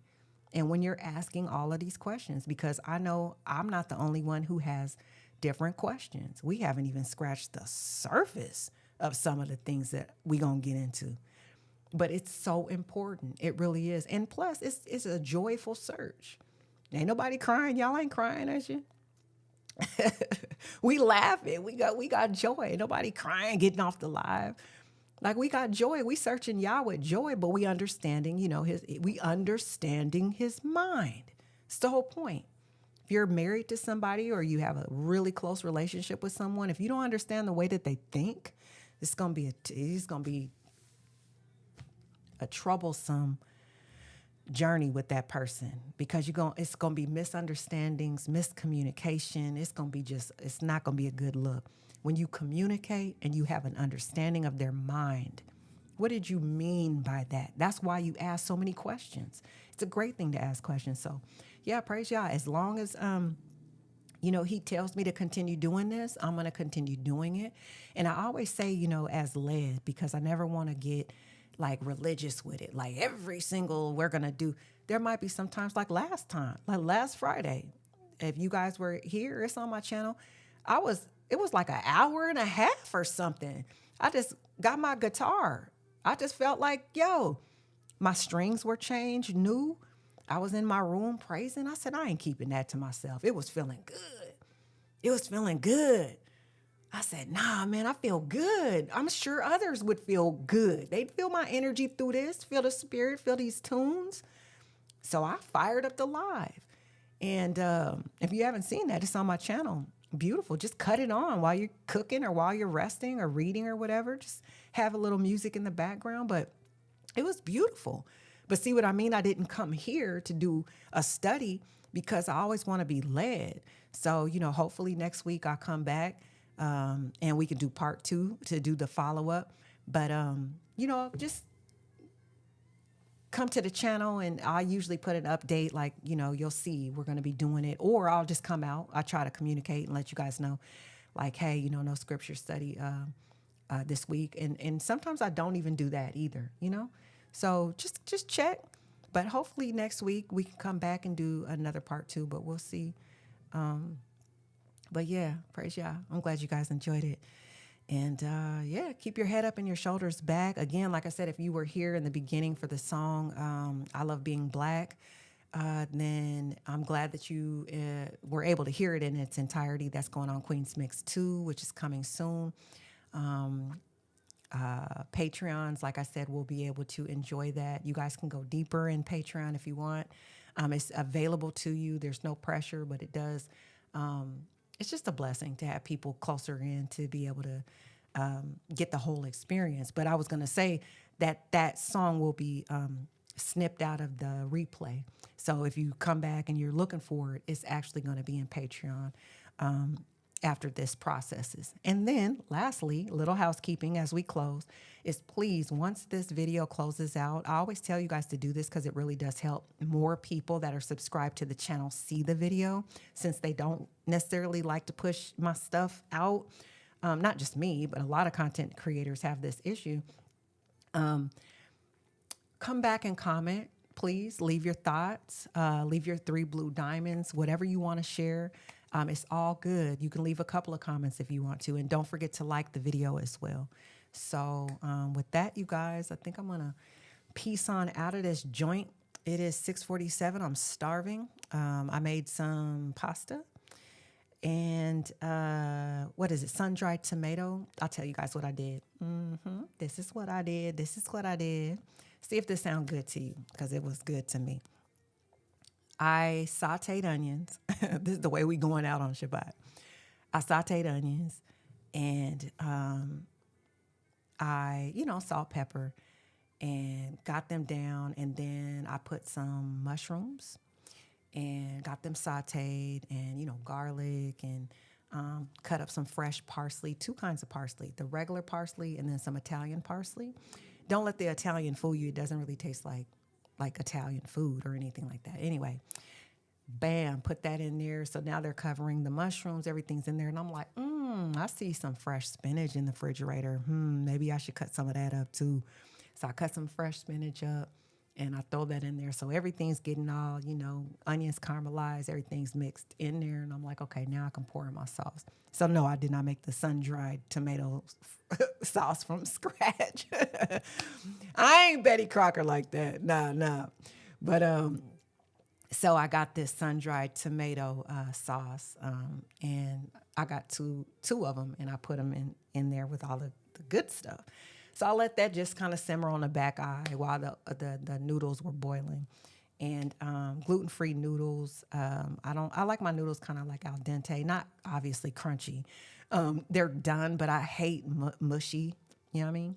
[SPEAKER 1] and when you're asking all of these questions, because I know I'm not the only one who has different questions. We haven't even scratched the surface of some of the things that we gonna get into. But it's so important. It really is. And plus, it's a joyful search. Ain't nobody crying. Y'all ain't crying, as you? We laughing. We got joy. Nobody crying, getting off the live. We got joy. We searching Yah with joy, but we understanding, we understanding his mind. It's the whole point. If you're married to somebody or you have a really close relationship with someone, if you don't understand the way that they think, it's gonna be a troublesome journey with that person, because it's gonna be misunderstandings, miscommunication. It's not gonna be a good look. When you communicate and you have an understanding of their mind, what did you mean by that? That's why you ask so many questions. It's a great thing to ask questions. So yeah, praise Yah. As long as he tells me to continue doing this, I'm going to continue doing it. And I always say, as led, because I never want to get religious with it. We're going to do. There might be sometimes last Friday, if you guys were here, it's on my channel. It was like an hour and a half or something. I just got my guitar. I just felt like, my strings were changed, new. I was in my room praising. I said, I ain't keeping that to myself. It was feeling good. I said, nah, man, I feel good. I'm sure others would feel good. They'd feel my energy through this, feel the spirit, feel these tunes. So I fired up the live. And if you haven't seen that, it's on my channel. Beautiful. Just cut it on while you're cooking or while you're resting or reading or whatever. Just have a little music in the background. But it was beautiful. But see what I mean? I didn't come here to do a study because I always want to be led. So, hopefully next week I'll come back and we can do part 2 to do the follow-up. But, just come to the channel and I usually put an update you'll see we're going to be doing it. Or I'll just come out. I try to communicate and let you guys know hey, no scripture study this week. And sometimes I don't even do that either, So just check. But hopefully next week we can come back and do another part 2, but we'll see. But yeah, praise Yah. I'm glad you guys enjoyed it. And keep your head up and your shoulders back. Again, like I said, if you were here in the beginning for the song, I Love Being Black, then I'm glad that you were able to hear it in its entirety. That's going on Queen's Mix 2, which is coming soon. Patreons, like I said, will be able to enjoy that. You guys can go deeper in Patreon if you want. It's available to you. There's no pressure, but it does. It's just a blessing to have people closer in to be able to get the whole experience. But I was going to say that song will be snipped out of the replay. So if you come back and you're looking for it, it's actually going to be in Patreon. after this processes. And then lastly, little housekeeping as we close is please, once this video closes out, I always tell you guys to do this because it really does help more people that are subscribed to the channel see the video, since they don't necessarily like to push my stuff out. Not just me, but a lot of content creators have this issue. Come back and comment. Please leave your thoughts, leave your 3 blue diamonds, whatever you want to share. It's all good. You can leave a couple of comments if you want to. And don't forget to like the video as well. So with that, you guys, I think I'm going to peace on out of this joint. It is 6:47. I'm starving. I made some pasta. And what is it? Sun-dried tomato. I'll tell you guys what I did. This is what I did. This is what I did. See if this sounds good to you, because it was good to me. I sauteed onions. This is the way we going out on Shabbat. I sauteed onions, and I, salt, pepper, and got them down. And then I put some mushrooms and got them sauteed, and, garlic, and cut up some fresh parsley, 2 kinds of parsley, the regular parsley and then some Italian parsley. Don't let the Italian fool you. It doesn't really taste like Italian food or anything like that. Anyway, bam, put that in there. So now they're covering the mushrooms. Everything's in there. And I'm like, I see some fresh spinach in the refrigerator. Maybe I should cut some of that up too. So I cut some fresh spinach up and I throw that in there. So everything's getting all, onions caramelized. Everything's mixed in there. And I'm like, okay, now I can pour in my sauce. So no, I did not make the sun-dried tomato sauce from scratch. I ain't Betty Crocker like that. Nah. But so I got this sun-dried tomato sauce, and I got two of them, and I put them in there with all the good stuff. So I let that just kind of simmer on the back eye while the noodles were boiling. And gluten-free noodles. I like my noodles kind of like al dente, not obviously crunchy. They're done, but I hate mushy. You know what I mean?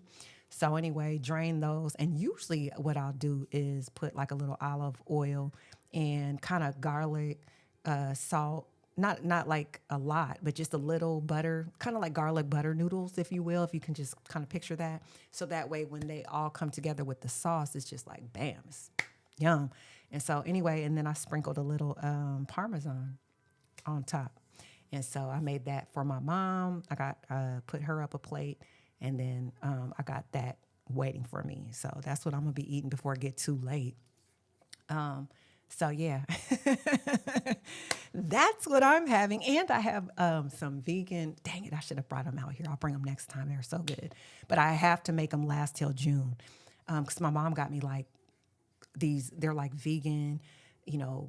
[SPEAKER 1] So anyway, drain those. And usually what I'll do is put like a little olive oil and kind of garlic, salt, not like a lot, but just a little butter, kind of like garlic butter noodles, if you will, if you can just kind of picture that. So that way when they all come together with the sauce, it's just like, bam, it's yum. And so anyway, and then I sprinkled a little Parmesan on top. And so I made that for my mom. I got put her up a plate, and then I got that waiting for me. So that's what I'm going to be eating before it get too late. So yeah, that's what I'm having. And I have some vegan, dang it, I should have brought them out here. I'll bring them next time. They're so good. But I have to make them last till June because my mom got me like these, they're like vegan,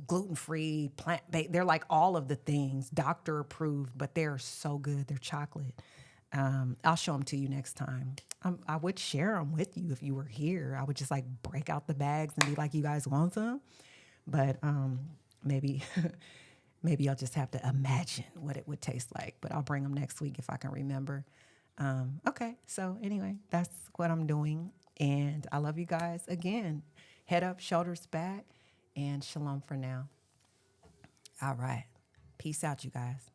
[SPEAKER 1] gluten-free, plant-based. They're like all of the things, doctor approved, but they're so good. They're chocolate. I'll show them to you next time. I would share them with you if you were here. I would just like break out the bags and be like, you guys want some? But maybe I'll just have to imagine what it would taste like. But I'll bring them next week if I can remember. Okay, so anyway, that's what I'm doing. And I love you guys again. Head up, shoulders back, and shalom for now. All right. Peace out, you guys.